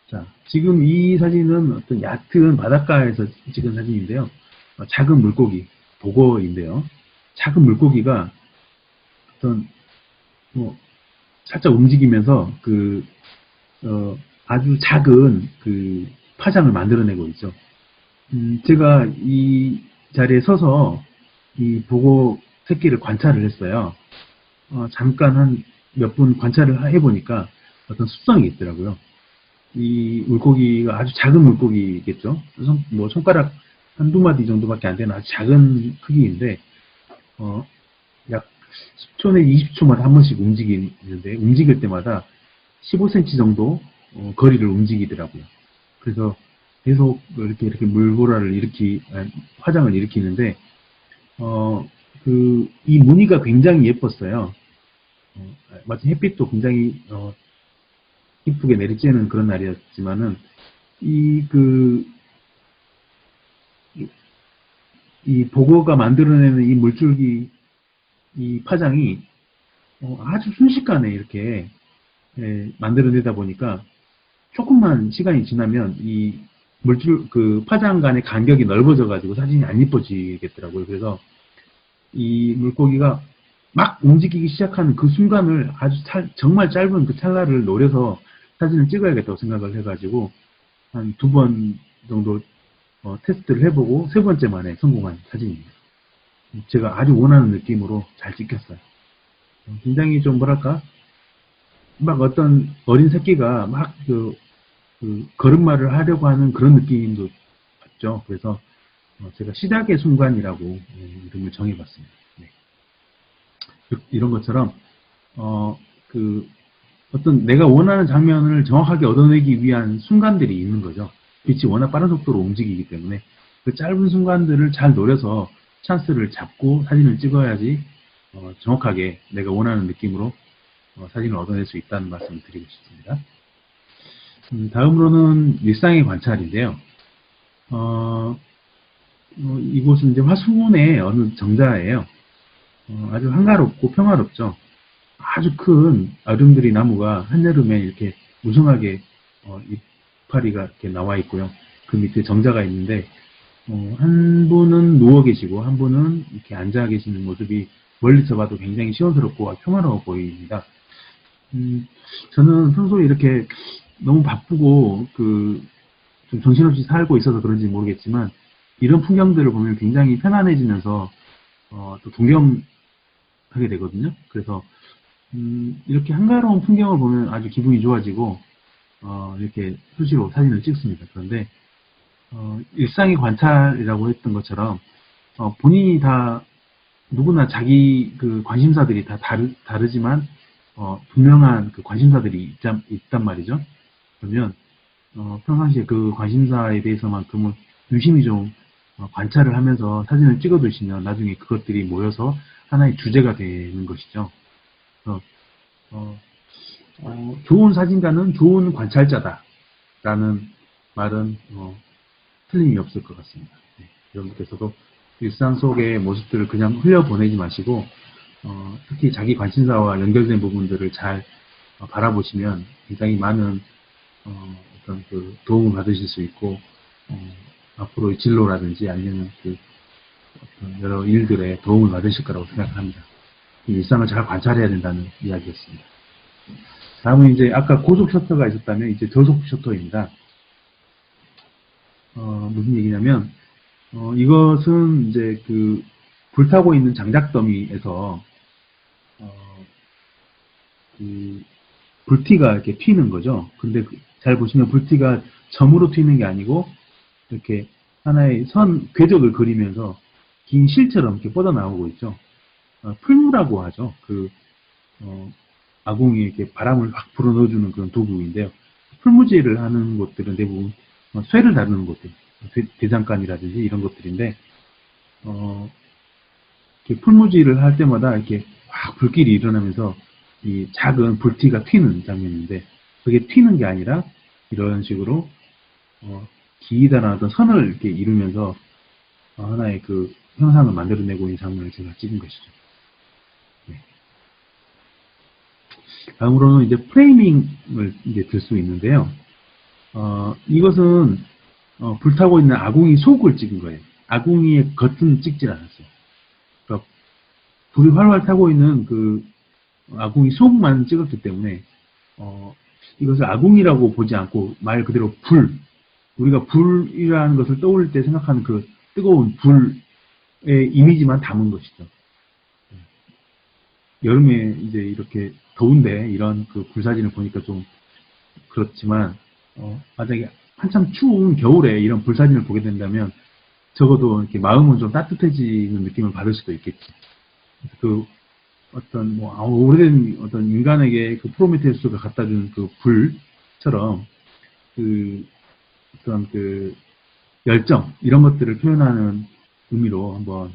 자, 지금 이 사진은 어떤 얕은 바닷가에서 찍은 사진인데요. 작은 물고기, 보거인데요. 작은 물고기가 어떤 살짝 움직이면서 아주 작은 파장을 만들어내고 있죠. 제가 이 자리에 서서 이 보고 새끼를 관찰을 했어요. 잠깐 한 몇 분 관찰을 해보니까 어떤 습성이 있더라고요. 이 물고기가 아주 작은 물고기겠죠. 뭐 손가락 한두 마디 정도밖에 안 되는 아주 작은 크기인데, 약 10초 내 20초마다 한 번씩 움직이는데, 움직일 때마다 15cm 정도 거리를 움직이더라고요. 그래서 계속 이렇게 물보라를 화장을 일으키는데, 이 무늬가 굉장히 예뻤어요. 마치 햇빛도 굉장히, 이쁘게 내리쬐는 그런 날이었지만은, 이 보고가 만들어내는 이 물줄기, 이 파장이, 아주 순식간에 이렇게, 만들어내다 보니까, 조금만 시간이 지나면 이 파장 간의 간격이 넓어져가지고 사진이 안 이뻐지겠더라고요. 그래서 이 물고기가 막 움직이기 시작하는 그 순간을 아주 정말 짧은 그 찰나를 노려서 사진을 찍어야겠다고 생각을 해가지고 한 2번 정도 테스트를 해보고 3번째 만에 성공한 사진입니다. 제가 아주 원하는 느낌으로 잘 찍혔어요. 굉장히 좀 뭐랄까 막 어떤 어린 새끼가 막 걸음마를 하려고 하는 그런 느낌도 받죠. 그래서 제가 시작의 순간이라고 이름을 정해봤습니다. 네. 이런 것처럼 어떤 내가 원하는 장면을 정확하게 얻어내기 위한 순간들이 있는 거죠. 빛이 워낙 빠른 속도로 움직이기 때문에 그 짧은 순간들을 잘 노려서 찬스를 잡고 사진을 찍어야지 정확하게 내가 원하는 느낌으로 사진을 얻어낼 수 있다는 말씀을 드리고 싶습니다. 다음으로는 일상의 관찰인데요. 이곳은 이제 화순의 어느 정자예요. 아주 한가롭고 평화롭죠. 아주 큰 아름드리 나무가 한여름에 이렇게 무성하게 이파리가 이렇게 나와 있고요. 그 밑에 정자가 있는데 한 분은 누워 계시고 한 분은 이렇게 앉아 계시는 모습이 멀리서 봐도 굉장히 시원스럽고 평화로워 보입니다. 저는 평소에 이렇게 너무 바쁘고 좀 정신없이 살고 있어서 그런지 모르겠지만 이런 풍경들을 보면 굉장히 편안해지면서 또 동경하게 되거든요. 그래서 이렇게 한가로운 풍경을 보면 아주 기분이 좋아지고 이렇게 수시로 사진을 찍습니다. 그런데 일상의 관찰이라고 했던 것처럼 본인이 다 누구나 자기 관심사들이 다 다르지만 분명한 관심사들이 있단 말이죠. 그러면 평상시에 그 관심사에 대해서만큼은 유심히 좀 관찰을 하면서 사진을 찍어두시면 나중에 그것들이 모여서 하나의 주제가 되는 것이죠. 그래서 좋은 사진가는 좋은 관찰자다라는 말은 틀림이 없을 것 같습니다. 네, 여러분께서도 일상 속의 모습들을 그냥 흘려보내지 마시고 특히 자기 관심사와 연결된 부분들을 잘 바라보시면 굉장히 많은 어떤 도움을 받으실 수 있고 앞으로의 진로라든지 아니면 어떤 여러 일들에 도움을 받으실 거라고 생각합니다. 일상을 잘 관찰해야 된다는 이야기였습니다. 다음은 이제 아까 고속 셔터가 있었다면 이제 저속 셔터입니다. 무슨 얘기냐면 이것은 이제 불타고 있는 장작더미에서 불티가 이렇게 튀는 거죠. 근데 잘 보시면 불티가 점으로 튀는 게 아니고 이렇게 하나의 궤적을 그리면서 긴 실처럼 이렇게 뻗어나오고 있죠. 풀무라고 하죠. 아궁이에 이렇게 바람을 확 불어넣어주는 그런 도구인데요. 풀무질을 하는 곳들은 대부분 쇠를 다루는 곳들, 대장간이라든지 이런 것들인데, 이렇게 풀무질을 할 때마다 이렇게 확 불길이 일어나면서 이 작은 불티가 튀는 장면인데, 그게 튀는 게 아니라 이런 식으로 기이다나 어떤 선을 이렇게 이루면서 하나의 그 형상을 만들어내고 있는 장면을 제가 찍은 것이죠. 네. 다음으로는 이제 프레이밍을 이제 들 수 있는데요. 이것은 불타고 있는 아궁이 속을 찍은 거예요. 아궁이의 겉은 찍질 않았어요. 그러니까 불이 활활 타고 있는 그 아궁이 속만 찍었기 때문에 이것을 아궁이라고 보지 않고 말 그대로 불, 우리가 불이라는 것을 떠올릴 때 생각하는 그 뜨거운 불의 이미지만 담은 것이죠. 여름에 이제 이렇게 더운데 이런 그 불사진을 보니까 좀 그렇지만 만약에 한참 추운 겨울에 이런 불사진을 보게 된다면 적어도 이렇게 마음은 좀 따뜻해지는 느낌을 받을 수도 있겠죠. 그 어떤 오래된 어떤 인간에게 그 프로메테우스가 갖다 준 그 불처럼 그 어떤 그 열정 이런 것들을 표현하는 의미로 한번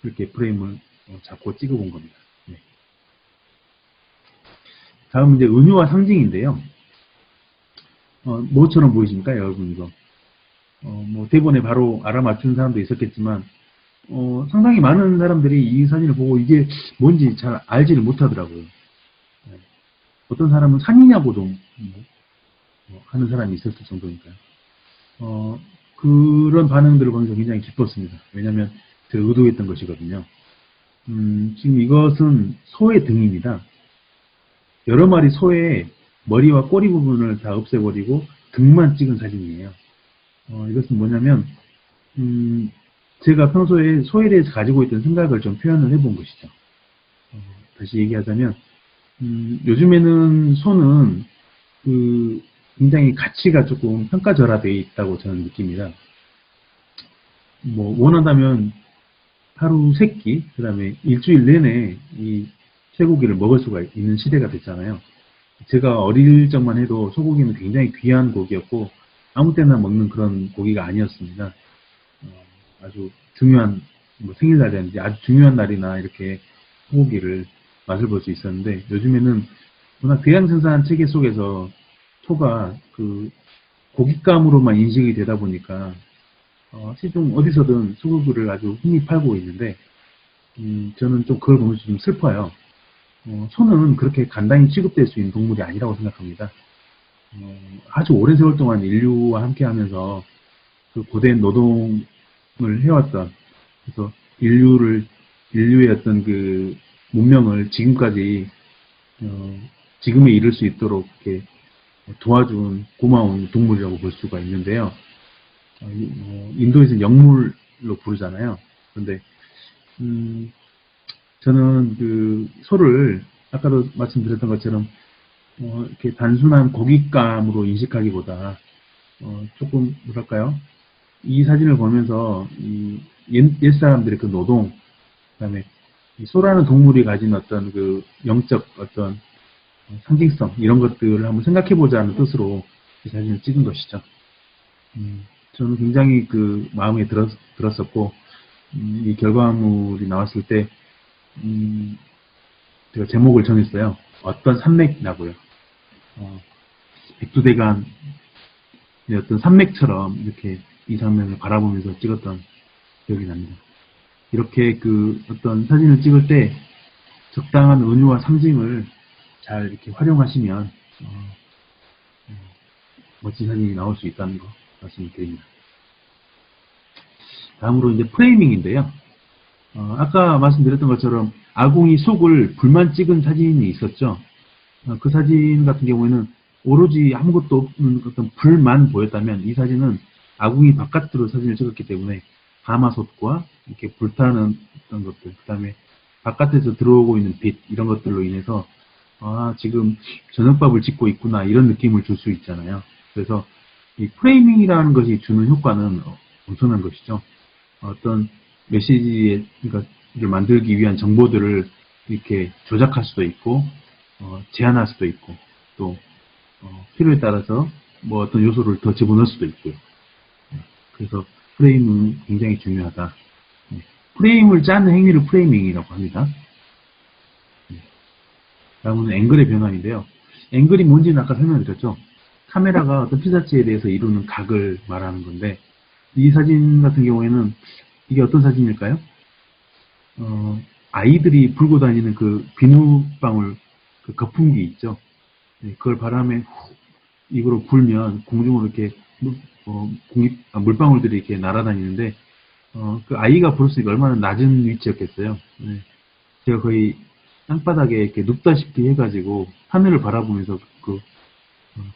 이렇게 프레임을 잡고 찍어본 겁니다. 네. 다음은 이제 은유와 상징인데요. 뭐처럼 보이십니까, 여러분 이거? 뭐 대본에 바로 알아맞추는 사람도 있었겠지만 상당히 많은 사람들이 이 사진을 보고 이게 뭔지 잘 알지를 못하더라고요. 네. 어떤 사람은 산이냐고도 하는 사람이 있었을 정도니까요. 그런 반응들을 보면서 굉장히 기뻤습니다. 왜냐하면 제가 의도했던 것이거든요. 지금 이것은 소의 등입니다. 여러 마리 소의 머리와 꼬리 부분을 다 없애버리고 등만 찍은 사진이에요. 이것은 뭐냐면 제가 평소에 소에 대해서 가지고 있던 생각을 좀 표현을 해본 것이죠. 다시 얘기하자면 요즘에는 소는 굉장히 가치가 조금 평가절하되어 있다고 저는 느낍니다. 뭐 원한다면 하루 3끼, 그 다음에 일주일 내내 이 쇠고기를 먹을 수가 있는 시대가 됐잖아요. 제가 어릴 적만 해도 소고기는 굉장히 귀한 고기였고 아무 때나 먹는 그런 고기가 아니었습니다. 아주 중요한 생일날이라든지 아주 중요한 날이나 이렇게 소고기를 맛을 볼 수 있었는데 요즘에는 워낙 대량생산 체계 속에서 소가 그 고깃감으로만 인식이 되다 보니까 시중 어디서든 소고기를 아주 흔히 팔고 있는데 저는 좀 그걸 보면서 좀 슬퍼요. 소는 그렇게 간단히 취급될 수 있는 동물이 아니라고 생각합니다. 아주 오랜 세월 동안 인류와 함께 하면서 그 고된 노동을 해왔던, 그래서 인류의 어떤 그 문명을 지금까지, 지금에 이를 수 있도록 이렇게 도와준 고마운 동물이라고 볼 수가 있는데요. 인도에서는 영물로 부르잖아요. 그런데, 저는 그 소를 아까도 말씀드렸던 것처럼 이렇게 단순한 고깃감으로 인식하기보다 조금 뭐랄까요? 이 사진을 보면서 옛 사람들의 그 노동, 그다음에 이 소라는 동물이 가진 어떤 그 영적 어떤 상징성 이런 것들을 한번 생각해보자는 뜻으로 이 사진을 찍은 것이죠. 저는 굉장히 그 마음에 들었었고 이 결과물이 나왔을 때 제가 제목을 정했어요. 어떤 산맥이라고요. 백두대간의 어떤 산맥처럼 이렇게 이 장면을 바라보면서 찍었던 기억이 납니다. 이렇게 그 어떤 사진을 찍을 때 적당한 은유와 상징을 잘 이렇게 활용하시면 멋진 사진이 나올 수 있다는 거 말씀드립니다. 다음으로 이제 프레이밍인데요. 아까 말씀드렸던 것처럼 아궁이 속을 불만 찍은 사진이 있었죠. 그 사진 같은 경우에는 오로지 아무것도 없는 어떤 불만 보였다면 이 사진은 아궁이 바깥으로 사진을 찍었기 때문에 가마솥과 이렇게 불타는 어떤 것들, 그 다음에 바깥에서 들어오고 있는 빛 이런 것들로 인해서 지금 저녁밥을 짓고 있구나 이런 느낌을 줄 수 있잖아요. 그래서 이 프레이밍이라는 것이 주는 효과는 엄청난 것이죠. 어떤 메시지를 만들기 위한 정보들을 이렇게 조작할 수도 있고 제한할 수도 있고 또 필요에 따라서 뭐 어떤 요소를 더 집어넣을 수도 있고요. 그래서 프레임은 굉장히 중요하다. 프레임을 짜는 행위를 프레이밍이라고 합니다. 다음은 앵글의 변환인데요. 앵글이 뭔지는 아까 설명드렸죠. 카메라가 어떤 피사체에 대해서 이루는 각을 말하는 건데, 이 사진 같은 경우에는 이게 어떤 사진일까요? 아이들이 불고 다니는 그 비누방울, 그 거품기 있죠. 네, 그걸 바람에 훅 입으로 불면 공중으로 이렇게 물방울들이 이렇게 날아다니는데, 그 아이가 볼 수 있게 얼마나 낮은 위치였겠어요. 네, 제가 거의 땅바닥에 이렇게 눕다시피 해가지고 하늘을 바라보면서 그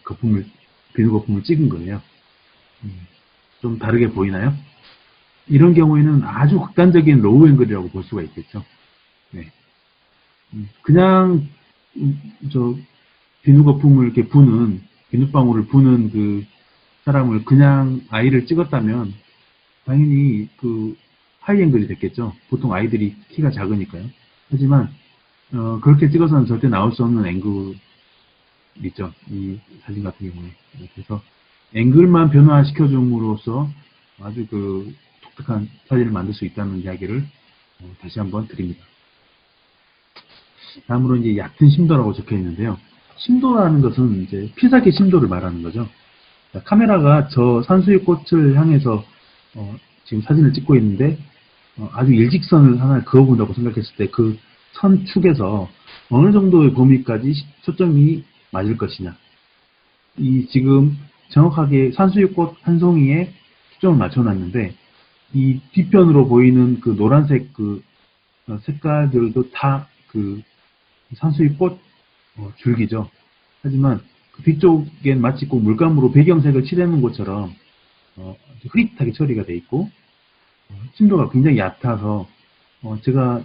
거품을, 비누 거품을 찍은 거예요. 좀 다르게 보이나요? 이런 경우에는 아주 극단적인 로우 앵글이라고 볼 수가 있겠죠. 네. 그냥 저 비누 거품을 이렇게 부는, 비누방울을 부는 그 사람을 그냥 아이를 찍었다면 당연히 그 하이 앵글이 됐겠죠. 보통 아이들이 키가 작으니까요. 하지만 그렇게 찍어서는 절대 나올 수 없는 앵글이죠. 이 사진 같은 경우에. 그래서 앵글만 변화시켜 줌으로써 아주 그 독특한 사진을 만들 수 있다는 이야기를 다시 한번 드립니다. 다음으로 이제 얕은 심도라고 적혀 있는데요. 심도라는 것은 이제 피사계 심도를 말하는 거죠. 카메라가 저 산수유 꽃을 향해서 지금 사진을 찍고 있는데 아주 일직선을 하나 그어본다고 생각했을 때 그 선축에서 어느 정도의 범위까지 초점이 맞을 것이냐. 이 지금 정확하게 산수유꽃 한 송이에 초점을 맞춰놨는데 이 뒤편으로 보이는 그 노란색 그 색깔들도 다 그 산수유꽃 줄기죠. 하지만 그 뒤쪽엔 마치 꼭 물감으로 배경색을 칠해놓은 것처럼 흐릿하게 처리가 돼 있고 심도가 굉장히 얕아서 제가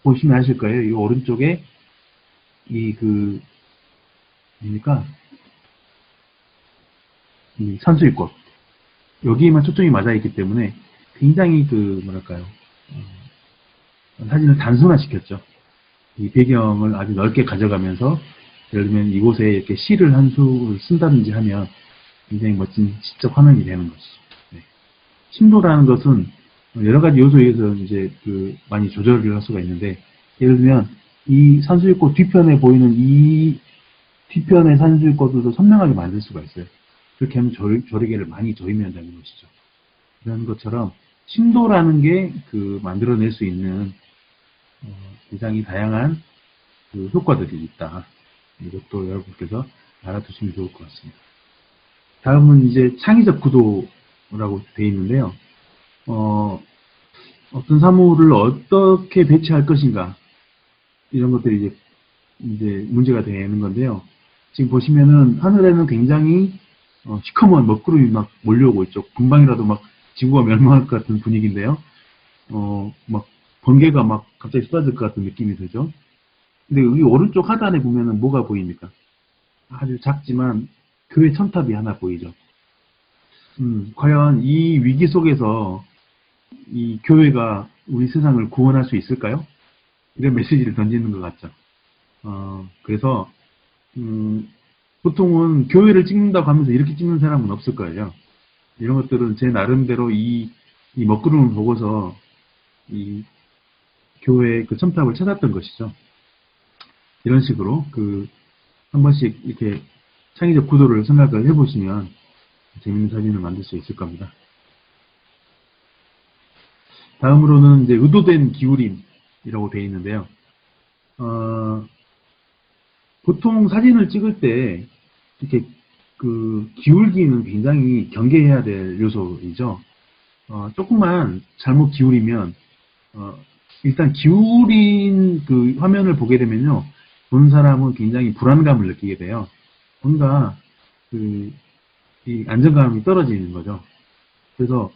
보시면 아실 거예요. 이 오른쪽에 이 그 뭡니까 이 산수유꽃 여기에만 초점이 맞아 있기 때문에 굉장히 그 뭐랄까요 사진을 단순화시켰죠. 이 배경을 아주 넓게 가져가면서 예를 들면 이곳에 이렇게 시를 한 수를 쓴다든지 하면 굉장히 멋진 시적 화면이 되는 것이죠. 네. 심도라는 것은 여러 가지 요소에 의해서 이제 그 많이 조절을 할 수가 있는데 예를 들면 이 산수유꽃 뒤편에 보이는 이 뒤편의 산수유꽃도 선명하게 만들 수가 있어요. 그렇게 하면 조리개를 많이 조이면 되는 것이죠. 그런 것처럼 심도라는 게 그 만들어낼 수 있는 굉장히 다양한 그 효과들이 있다. 이것도 여러분께서 알아두시면 좋을 것 같습니다. 다음은 이제 창의적 구도라고 되어 있는데요. 어떤 사물을 어떻게 배치할 것인가 이런 것들이 이제 문제가 되는 건데요. 지금 보시면은 하늘에는 굉장히 시커먼 먹구름이 막 몰려오고 있죠. 금방이라도 막 지구가 멸망할 것 같은 분위기인데요. 막 번개가 막 갑자기 쏟아질 것 같은 느낌이 들죠. 근데 여기 오른쪽 하단에 보면은 뭐가 보입니까? 아주 작지만 교회 첨탑이 하나 보이죠. 과연 이 위기 속에서 이 교회가 우리 세상을 구원할 수 있을까요? 이런 메시지를 던지는 것 같죠. 그래서 보통은 교회를 찍는다고 하면서 이렇게 찍는 사람은 없을 거예요. 이런 것들은 제 나름대로 이 먹구름을 보고서 이 교회의 그 첨탑을 찾았던 것이죠. 이런 식으로 한 번씩 이렇게 창의적 구도를 생각을 해보시면 재밌는 사진을 만들 수 있을 겁니다. 다음으로는 이제 의도된 기울임이라고 되어 있는데요. 보통 사진을 찍을 때 이렇게 그 기울기는 굉장히 경계해야 될 요소이죠. 조금만 잘못 기울이면 일단 기울인 그 화면을 보게 되면요, 보는 사람은 굉장히 불안감을 느끼게 돼요. 뭔가 이 안정감이 떨어지는 거죠. 그래서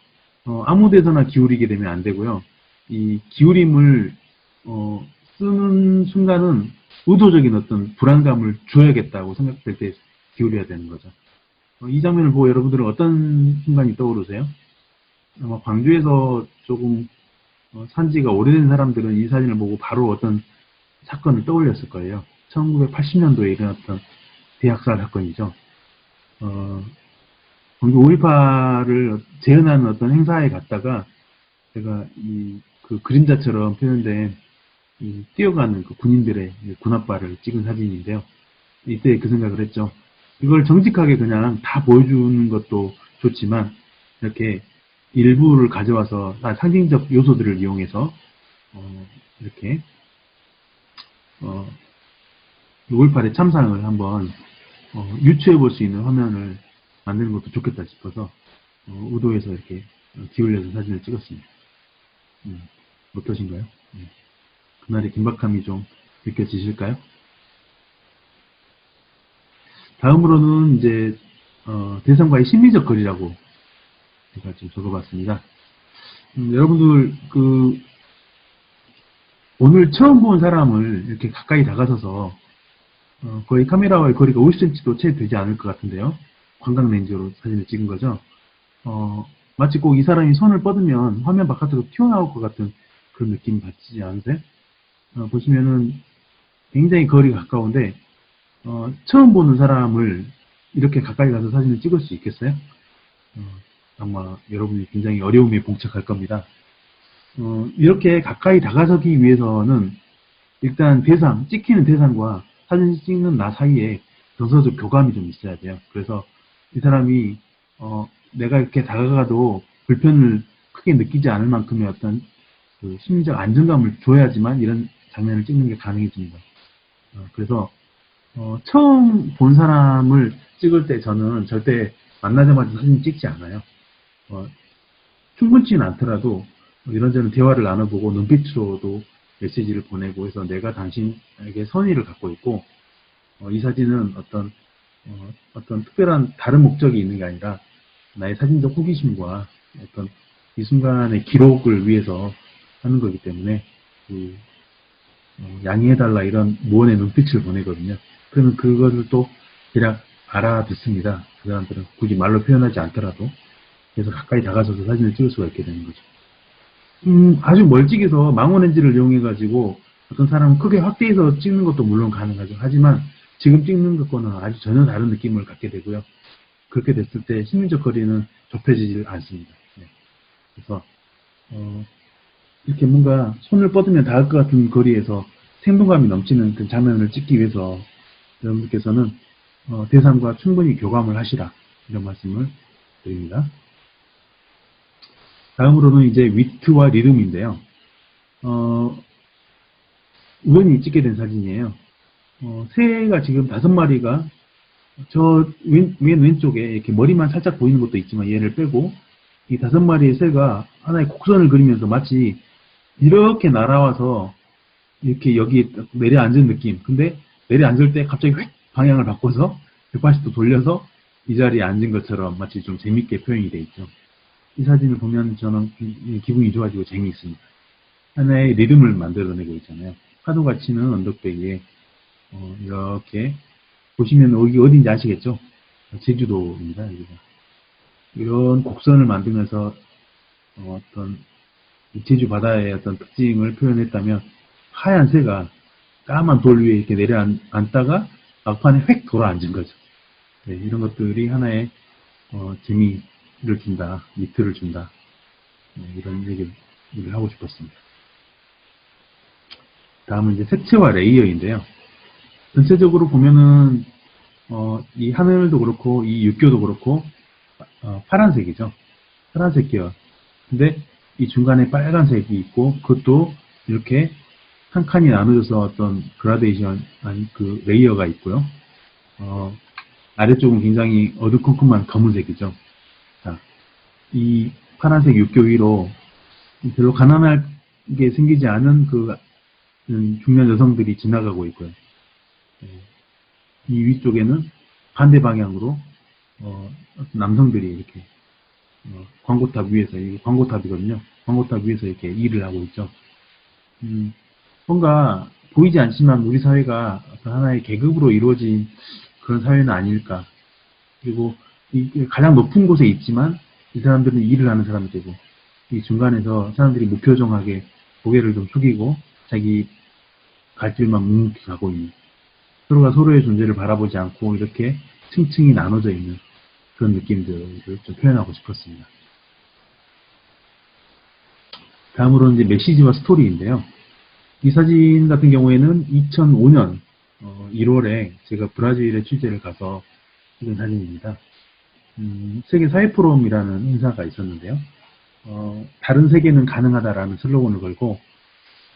아무 데서나 기울이게 되면 안 되고요. 이 기울임을 쓰는 순간은 의도적인 어떤 불안감을 줘야겠다고 생각될 때 기울여야 되는 거죠. 이 장면을 보고 여러분들은 어떤 순간이 떠오르세요? 아마 광주에서 조금 산지가 오래된 사람들은 이 사진을 보고 바로 어떤 사건을 떠올렸을 거예요. 1980년도에 일어났던 대학살 사건이죠. 광주 5.18을 재현하는 어떤 행사에 갔다가 제가 그 그림자처럼 표현된 뛰어가는 그 군인들의 군합발을 찍은 사진인데요. 이때 그 생각을 했죠. 이걸 정직하게 그냥 다 보여주는 것도 좋지만 이렇게 일부를 가져와서 상징적 요소들을 이용해서 이렇게 6.18의 참상을 한번 유추해 볼 수 있는 화면을 만드는 것도 좋겠다 싶어서 의도해서 이렇게 기울여서 사진을 찍었습니다. 어떠신가요? 그날의 긴박함이 좀 느껴지실까요? 다음으로는 이제 대상과의 심리적 거리라고 제가 좀 적어봤습니다. 여러분들 오늘 처음 본 사람을 이렇게 가까이 다가서서 거의 카메라와의 거리가 50cm도 채 되지 않을 것 같은데요. 광각 렌즈로 사진을 찍은 거죠. 마치 꼭 이 사람이 손을 뻗으면 화면 바깥으로 튀어나올 것 같은 그런 느낌 받지 않으세요? 보시면은 굉장히 거리가 가까운데 처음 보는 사람을 이렇게 가까이 가서 사진을 찍을 수 있겠어요? 아마 여러분이 굉장히 어려움에 봉착할 겁니다. 이렇게 가까이 다가서기 위해서는 일단 찍히는 대상과 사진 찍는 나 사이에 정서적 교감이 좀 있어야 돼요. 그래서 이 사람이 내가 이렇게 다가가도 불편을 크게 느끼지 않을 만큼의 어떤 그 심리적 안정감을 줘야지만 이런 장면을 찍는 게 가능해집니다. 그래서 처음 본 사람을 찍을 때 저는 절대 만나자마자 사진 찍지 않아요. 충분치는 않더라도 이런저런 대화를 나눠보고 눈빛으로도 메시지를 보내고 해서 내가 당신에게 선의를 갖고 있고 이 사진은 어떤 특별한 다른 목적이 있는 게 아니라 나의 사진적 호기심과 어떤 이 순간의 기록을 위해서 하는 거기 때문에 양해해달라 이런 무언의 눈빛을 보내거든요. 그러면 그것을 또 대략 알아듣습니다. 그 사람들은 굳이 말로 표현하지 않더라도. 그래서 가까이 다가서서 사진을 찍을 수가 있게 되는 거죠. 아주 멀찍이서 망원렌즈를 이용해가지고 어떤 사람은 크게 확대해서 찍는 것도 물론 가능하죠. 하지만 지금 찍는 것과는 아주 전혀 다른 느낌을 갖게 되고요. 그렇게 됐을 때 심리적 거리는 좁혀지지 않습니다. 네. 그래서 이렇게 뭔가 손을 뻗으면 닿을 것 같은 거리에서 생동감이 넘치는 그 장면을 찍기 위해서 여러분들께서는 대상과 충분히 교감을 하시라 이런 말씀을 드립니다. 다음으로는 이제 위트와 리듬인데요. 우연히 찍게 된 사진이에요. 새가 지금 5마리가 저 왼쪽에 이렇게 머리만 살짝 보이는 것도 있지만 얘를 빼고 이 5마리의 새가 하나의 곡선을 그리면서 마치 이렇게 날아와서 이렇게 여기 내려앉은 느낌. 근데 내려앉을 때 갑자기 휙 방향을 바꿔서 180도 돌려서 이 자리에 앉은 것처럼 마치 좀 재밌게 표현이 되어 있죠. 이 사진을 보면 저는 기분이 좋아지고 재미있습니다. 하나의 리듬을 만들어내고 있잖아요. 파도가 치는 언덕배기에 이렇게 보시면 여기 어딘지 아시겠죠? 제주도입니다. 여기가. 이런 곡선을 만들면서 어떤 제주 바다의 어떤 특징을 표현했다면 하얀 새가 까만 돌 위에 이렇게 내려앉다가 막판에 획 돌아앉은 거죠. 네, 이런 것들이 하나의 재미를 준다, 미트를 준다, 이런 얘기를 하고 싶었습니다. 다음은 이제 색채와 레이어인데요. 전체적으로 보면은 이 하늘도 그렇고 이 육교도 그렇고 파란색이죠. 파란색 계열. 근데 이 중간에 빨간색이 있고 그것도 이렇게 한 칸이 나눠져서 어떤 그라데이션 그 레이어가 있고요. 아래쪽은 굉장히 어두컴컴한 검은색이죠. 자, 이 파란색 육교 위로 별로 가난하게 생기지 않은 그 중년 여성들이 지나가고 있고요. 이 위쪽에는 반대 방향으로 남성들이 이렇게 광고탑 위에서, 이게 광고탑이거든요. 광고탑 위에서 이렇게 일을 하고 있죠. 뭔가 보이지 않지만 우리 사회가 어떤 하나의 계급으로 이루어진 그런 사회는 아닐까. 그리고 가장 높은 곳에 있지만 이 사람들은 일을 하는 사람들이고 이 중간에서 사람들이 무표정하게 고개를 좀 숙이고 자기 갈 길만 묵묵히 가고 있는, 서로가 서로의 존재를 바라보지 않고 이렇게 층층이 나눠져 있는 그런 느낌들을 좀 표현하고 싶었습니다. 다음으로는 이제 메시지와 스토리인데요. 이 사진 같은 경우에는 2005년 1월에 제가 브라질에 취재를 가서 찍은 사진입니다. 세계 사회 포럼이라는 행사가 있었는데요. 다른 세계는 가능하다라는 슬로건을 걸고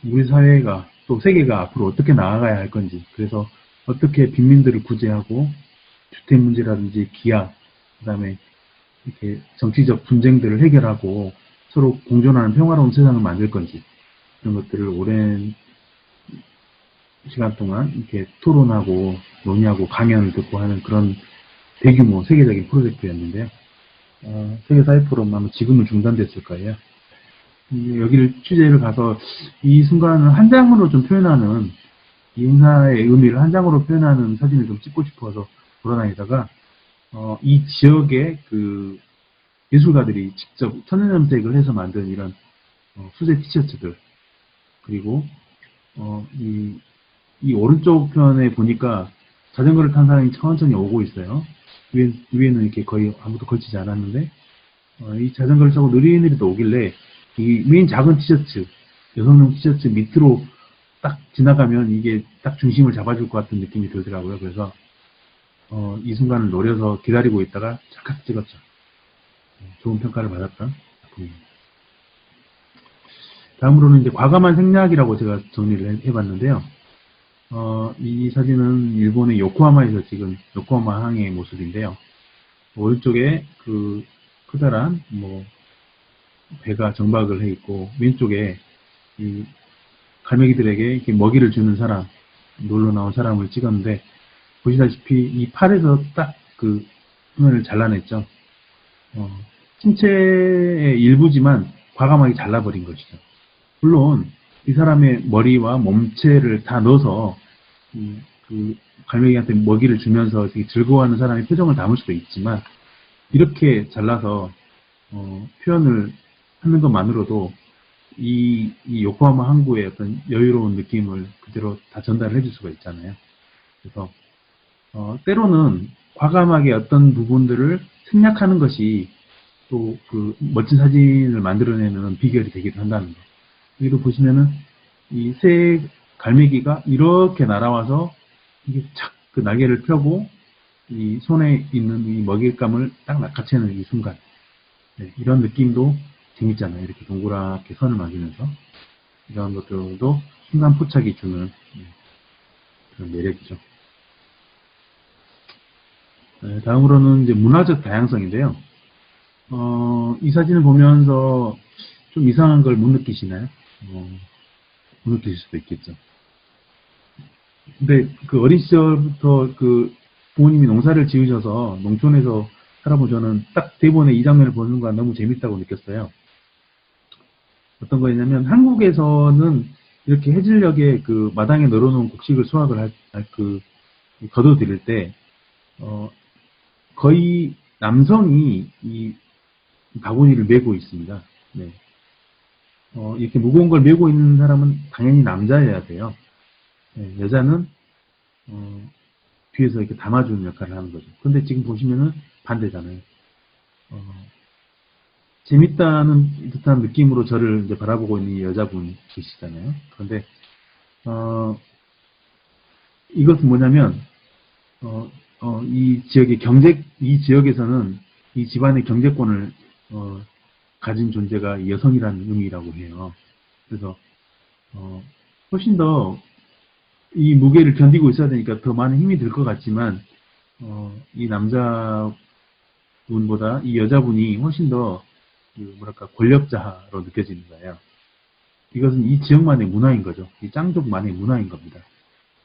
우리 사회가 또 세계가 앞으로 어떻게 나아가야 할 건지, 그래서 어떻게 빈민들을 구제하고 주택 문제라든지 기아, 그다음에 이렇게 정치적 분쟁들을 해결하고 서로 공존하는 평화로운 세상을 만들 건지, 이런 것들을 오랜 시간 동안 이렇게 토론하고 논의하고 강연을 듣고 하는 그런 대규모 세계적인 프로젝트였는데요. 세계사회 포럼 아마 지금은 중단됐을 거예요. 여기를 취재를 가서 이 순간을 한 장으로 좀 표현하는, 이 행사의 의미를 한 장으로 표현하는 사진을 좀 찍고 싶어서 돌아다니다가 이 지역의 그 예술가들이 직접 천연염색을 해서 만든 이런 수제 티셔츠들, 그리고 이 오른쪽 편에 보니까 자전거를 탄 사람이 천천히 오고 있어요. 위에는 이렇게 거의 아무도 걸치지 않았는데 이 자전거를 타고 느릿느릿 오길래 이 맨 작은 티셔츠, 여성용 티셔츠 밑으로 딱 지나가면 이게 딱 중심을 잡아줄 것 같은 느낌이 들더라고요. 그래서 이 순간을 노려서 기다리고 있다가 착각 찍었죠. 좋은 평가를 받았던 작품입니다. 다음으로는 이제 과감한 생략이라고 제가 정리를 해봤는데요. 이 사진은 일본의 요코하마에서 찍은 요코하마 항해의 모습인데요. 오른쪽에 그 커다란 배가 정박을 해 있고, 왼쪽에 이 갈매기들에게 이렇게 먹이를 주는 사람, 놀러 나온 사람을 찍었는데, 보시다시피 이 팔에서 딱 그 화면을 잘라냈죠. 신체의 일부지만 과감하게 잘라버린 것이죠. 물론 이 사람의 머리와 몸체를 다 넣어서 그 갈매기한테 먹이를 주면서 되게 즐거워하는 사람의 표정을 담을 수도 있지만, 이렇게 잘라서 표현을 하는 것만으로도 이 요코하마 항구의 어떤 여유로운 느낌을 그대로 다 전달을 해줄 수가 있잖아요. 그래서 때로는 과감하게 어떤 부분들을 생략하는 것이 또 그 멋진 사진을 만들어내는 비결이 되기도 한다는 거. 여기도 보시면은 이 새 갈매기가 이렇게 날아와서 이게 착 그 날개를 펴고 이 손에 있는 이 먹잇감을 딱 낚아채는 이 순간, 네, 이런 느낌도 재밌잖아요. 이렇게 동그랗게 선을 맞으면서 이런 것들도 순간 포착이 주는 그런 매력이죠. 네, 다음으로는 이제 문화적 다양성인데요. 이 사진을 보면서 좀 이상한 걸 못 느끼시나요? 못 느끼실 수도 있겠죠. 근데 그 어린 시절부터 그 부모님이 농사를 지으셔서 농촌에서 살아본 저는 딱 대본에 이 장면을 보는 순간 너무 재밌다고 느꼈어요. 어떤 거였냐면, 한국에서는 이렇게 해질녘에 그 마당에 널어놓은 곡식을 수확을 거둬들일 때, 거의 남성이 이 바구니를 메고 있습니다. 네. 이렇게 무거운 걸 메고 있는 사람은 당연히 남자여야 돼요. 네, 여자는 뒤에서 이렇게 담아주는 역할을 하는 거죠. 근데 지금 보시면은 반대잖아요. 재밌다는 듯한 느낌으로 저를 이제 바라보고 있는 이 여자분 계시잖아요. 그런데 이것은 뭐냐면 이 지역에서는 이 집안의 경제권을 가진 존재가 이 여성이라는 의미라고 해요. 그래서 훨씬 더 이 무게를 견디고 있어야 되니까 더 많은 힘이 들 것 같지만, 이 남자분보다 이 여자분이 훨씬 더 권력자로 느껴지는 거예요. 이것은 이 지역만의 문화인 거죠. 이 짱족만의 문화인 겁니다.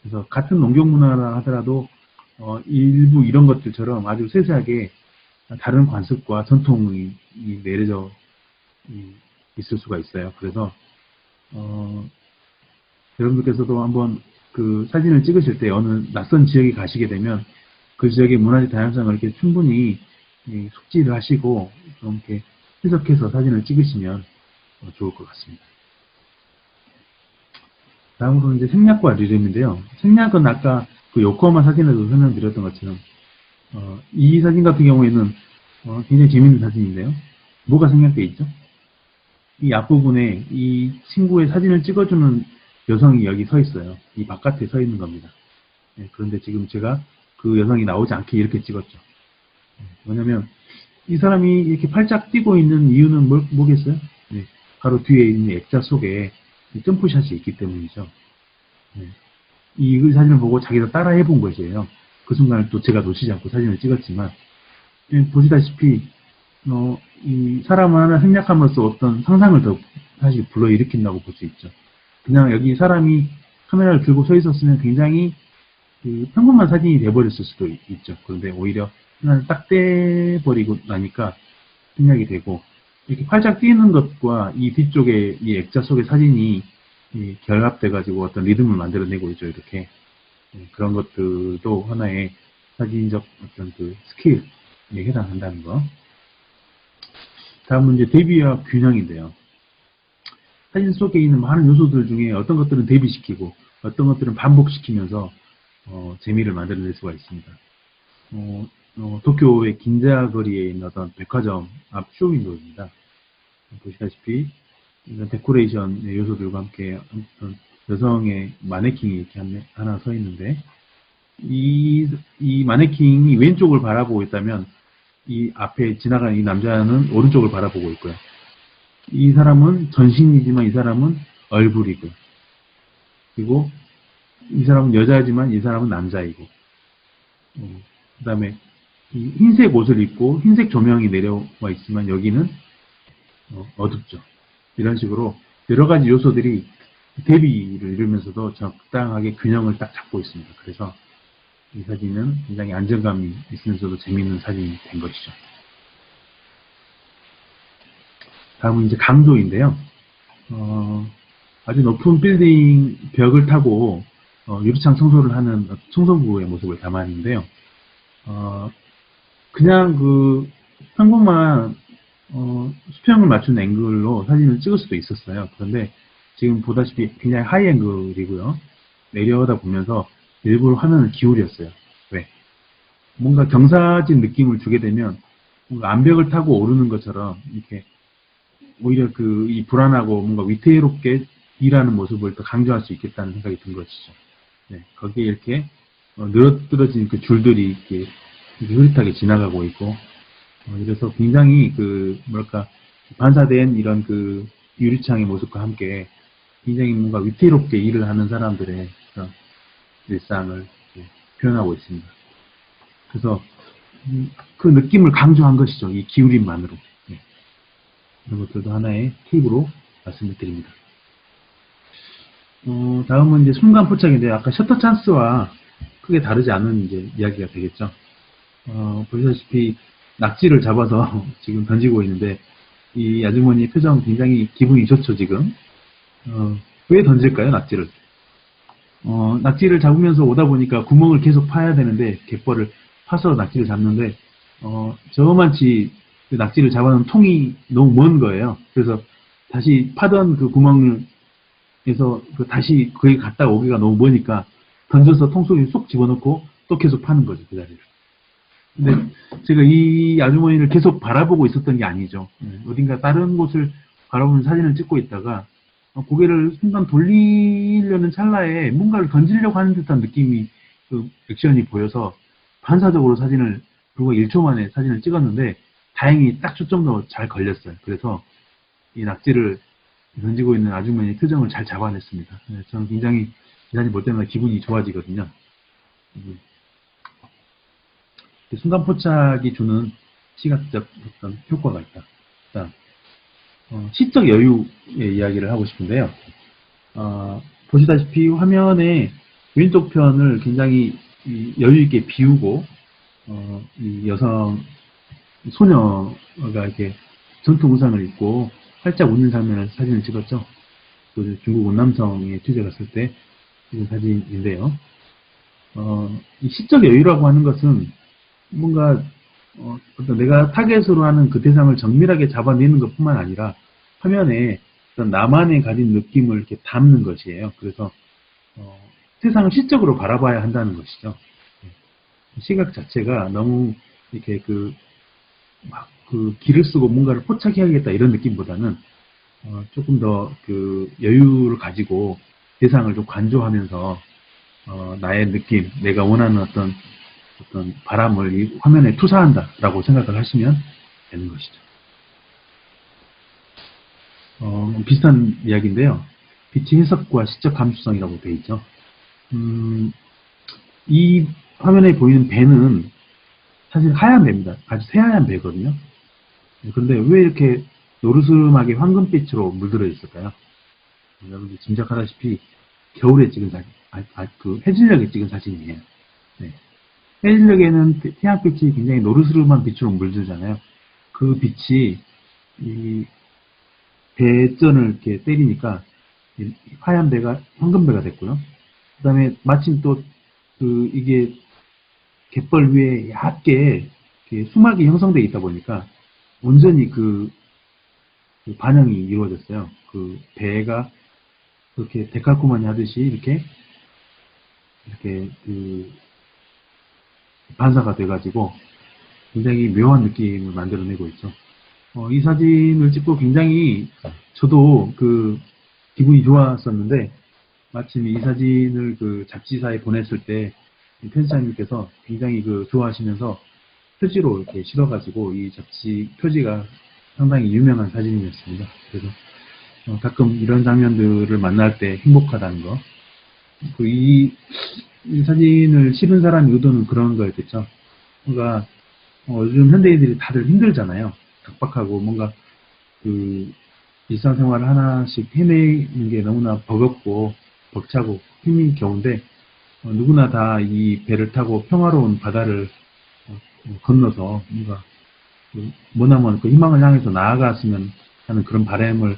그래서 같은 농경 문화라 하더라도 일부 이런 것들처럼 아주 세세하게 다른 관습과 전통이 내려져 있을 수가 있어요. 그래서 여러분들께서도 한번 그 사진을 찍으실 때 어느 낯선 지역에 가시게 되면 그 지역의 문화적 다양성을 이렇게 충분히 숙지를 하시고 좀 이렇게 해석해서 사진을 찍으시면 좋을 것 같습니다. 다음으로는 이제 생략과 리듬인데요. 생략은 아까 그 요코하마 사진에도 설명드렸던 것처럼 이 사진 같은 경우에는 굉장히 재밌는 사진인데요. 뭐가 생략되어 있죠? 이 앞부분에 이 친구의 사진을 찍어주는 여성이 여기 서 있어요. 이 바깥에 서 있는 겁니다. 네, 그런데 지금 제가 그 여성이 나오지 않게 이렇게 찍었죠. 왜냐면 이 사람이 이렇게 팔짝 뛰고 있는 이유는 뭐겠어요? 네, 바로 뒤에 있는 액자 속에 점프샷이 있기 때문이죠. 네, 이 사진을 보고 자기가 따라 해본 것이에요. 그 순간을 또 제가 놓치지 않고 사진을 찍었지만, 보시다시피 이 사람 하나 생략함으로써 어떤 상상을 더 사실 불러일으킨다고 볼 수 있죠. 그냥 여기 사람이 카메라를 들고 서 있었으면 굉장히 그 평범한 사진이 돼버렸을 수도 있죠. 그런데 오히려 하나를 딱 떼버리고 나니까 생략이 되고, 이렇게 활짝 뛰는 것과 이 뒤쪽에 이 액자 속의 사진이 결합돼가지고 어떤 리듬을 만들어내고 있죠. 이렇게 그런 것들도 하나의 사진적 어떤 그 스킬에 해당한다는 거. 다음은 이제 대비와 균형인데요. 사진 속에 있는 많은 요소들 중에 어떤 것들은 대비시키고 어떤 것들은 반복시키면서 재미를 만들어낼 수가 있습니다. 도쿄의 긴자거리에 있는 어떤 백화점 앞 쇼윈도우입니다. 보시다시피 이런 데코레이션 요소들과 함께 어떤 여성의 마네킹이 이렇게 하나 서 있는데, 이 마네킹이 왼쪽을 바라보고 있다면 이 앞에 지나가는 이 남자는 오른쪽을 바라보고 있고요. 이 사람은 전신이지만 이 사람은 얼굴이고, 그리고 이 사람은 여자지만 이 사람은 남자이고, 그 다음에 흰색 옷을 입고 흰색 조명이 내려와 있지만 여기는 어둡죠. 이런 식으로 여러 가지 요소들이 대비를 이루면서도 적당하게 균형을 딱 잡고 있습니다. 그래서 이 사진은 굉장히 안정감이 있으면서도 재미있는 사진이 된 것이죠. 다음은 이제 강도인데요. 아주 높은 빌딩 벽을 타고 유리창 청소를 하는 청소부의 모습을 담았는데요. 그냥 그 평범한 수평을 맞춘 앵글로 사진을 찍을 수도 있었어요. 그런데 지금 보다시피 굉장히 하이 앵글이고요. 내려오다 보면서 일부러 화면을 기울였어요. 왜? 뭔가 경사진 느낌을 주게 되면 뭔가 암벽을 타고 오르는 것처럼 이렇게 오히려 이 불안하고 뭔가 위태롭게 일하는 모습을 더 강조할 수 있겠다는 생각이 든 것이죠. 네, 거기에 이렇게 늘어뜨려진 그 줄들이 이렇게 흐릿하게 지나가고 있고, 이래서 굉장히 뭐랄까 반사된 이런 유리창의 모습과 함께 굉장히 뭔가 위태롭게 일을 하는 사람들의 그런 일상을 표현하고 있습니다. 그래서 그 느낌을 강조한 것이죠. 이 기울임만으로. 네. 이런 것들도 하나의 팁으로 말씀을 드립니다. 다음은 이제 순간 포착인데, 아까 셔터 찬스와 크게 다르지 않은 이제 이야기가 되겠죠. 보시다시피 낙지를 잡아서 지금 던지고 있는데, 이 아주머니의 표정 굉장히 기분이 좋죠, 지금. 왜 던질까요, 낙지를? 낙지를 잡으면서 오다 보니까 구멍을 계속 파야 되는데, 갯벌을 파서 낙지를 잡는데, 저만치 그 낙지를 잡아놓은 통이 너무 먼 거예요. 그래서 다시 파던 그 구멍에서 다시 거기 갔다 오기가 너무 머니까 던져서 통 속에 쏙 집어넣고 또 계속 파는 거죠, 그 자리를. 근데 제가 이 아주머니를 계속 바라보고 있었던 게 아니죠. 어딘가 다른 곳을 바라보는 사진을 찍고 있다가 고개를 순간 돌리려는 찰나에 뭔가를 던지려고 하는 듯한 느낌이, 액션이 보여서 반사적으로 사진을 불과 1초 만에 사진을 찍었는데 다행히 딱 초점도 잘 걸렸어요. 그래서 이 낙지를 던지고 있는 아주머니의 표정을 잘 잡아냈습니다. 저는 굉장히 이 사진 볼 때마다 기분이 좋아지거든요. 순간 포착이 주는 시각적 어떤 효과가 있다. 자, 시적 여유의 이야기를 하고 싶은데요. 보시다시피 화면의 왼쪽 편을 굉장히 여유 있게 비우고, 이 여성 소녀가 이렇게 전통 의상을 입고 활짝 웃는 장면을 사진을 찍었죠. 중국 원남성에 취재 갔을 때 찍은 사진인데요. 이 시적 여유라고 하는 것은 뭔가 어떤 내가 타겟으로 하는 그 대상을 정밀하게 잡아내는 것뿐만 아니라 화면에 어떤 나만의 가진 느낌을 이렇게 담는 것이에요. 그래서 세상을 시적으로 바라봐야 한다는 것이죠. 시각 자체가 너무 이렇게 길을 쓰고 뭔가를 포착해야겠다 이런 느낌보다는 조금 더 여유를 가지고 대상을 좀 관조하면서 나의 느낌, 내가 원하는 어떤 어떤 바람을 이 화면에 투사한다라고 생각을 하시면 되는 것이죠. 비슷한 이야기인데요. 빛의 해석과 시적 감수성이라고 되어 있죠. 이 화면에 보이는 배는 사실 하얀 배입니다. 아주 새하얀 배거든요. 그런데 왜 이렇게 노르스름하게 황금빛으로 물들어 있을까요? 여러분들 짐작하다시피 겨울에 찍은 사진, 그 해질녘에 찍은 사진이에요. 네. 해질녘에는 태양빛이 굉장히 노르스름한 빛으로 물들잖아요. 그 빛이 이 배전을 이렇게 때리니까 하얀 배가 황금배가 됐고요. 그 다음에 마침 또 이게 갯벌 위에 얇게 수막이 형성되어 있다 보니까 온전히 그 반영이 이루어졌어요. 그 배가 그렇게 데칼코마니 하듯이 이렇게 반사가 돼가지고 굉장히 묘한 느낌을 만들어내고 있죠. 이 사진을 찍고 굉장히 저도 기분이 좋았었는데 마침 이 사진을 잡지사에 보냈을 때 편집자님께서 굉장히 좋아하시면서 표지로 이렇게 실어가지고 이 잡지 표지가 상당히 유명한 사진이었습니다. 그래서 가끔 이런 장면들을 만날 때 행복하다는 거. 이 사진을 실은 사람의 의도는 그런 거였겠죠. 뭔가 요즘 현대인들이 다들 힘들잖아요. 각박하고 뭔가 일상생활을 하나씩 해내는 게 너무나 버겁고 벅차고 힘이 겨운데 누구나 다 이 배를 타고 평화로운 바다를 건너서 뭔가 머나먼 희망을 향해서 나아갔으면 하는 그런 바람을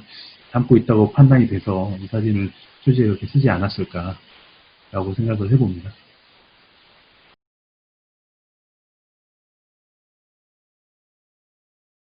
담고 있다고 판단이 돼서 이 사진을 표지에 이렇게 쓰지 않았을까라고 생각을 해봅니다.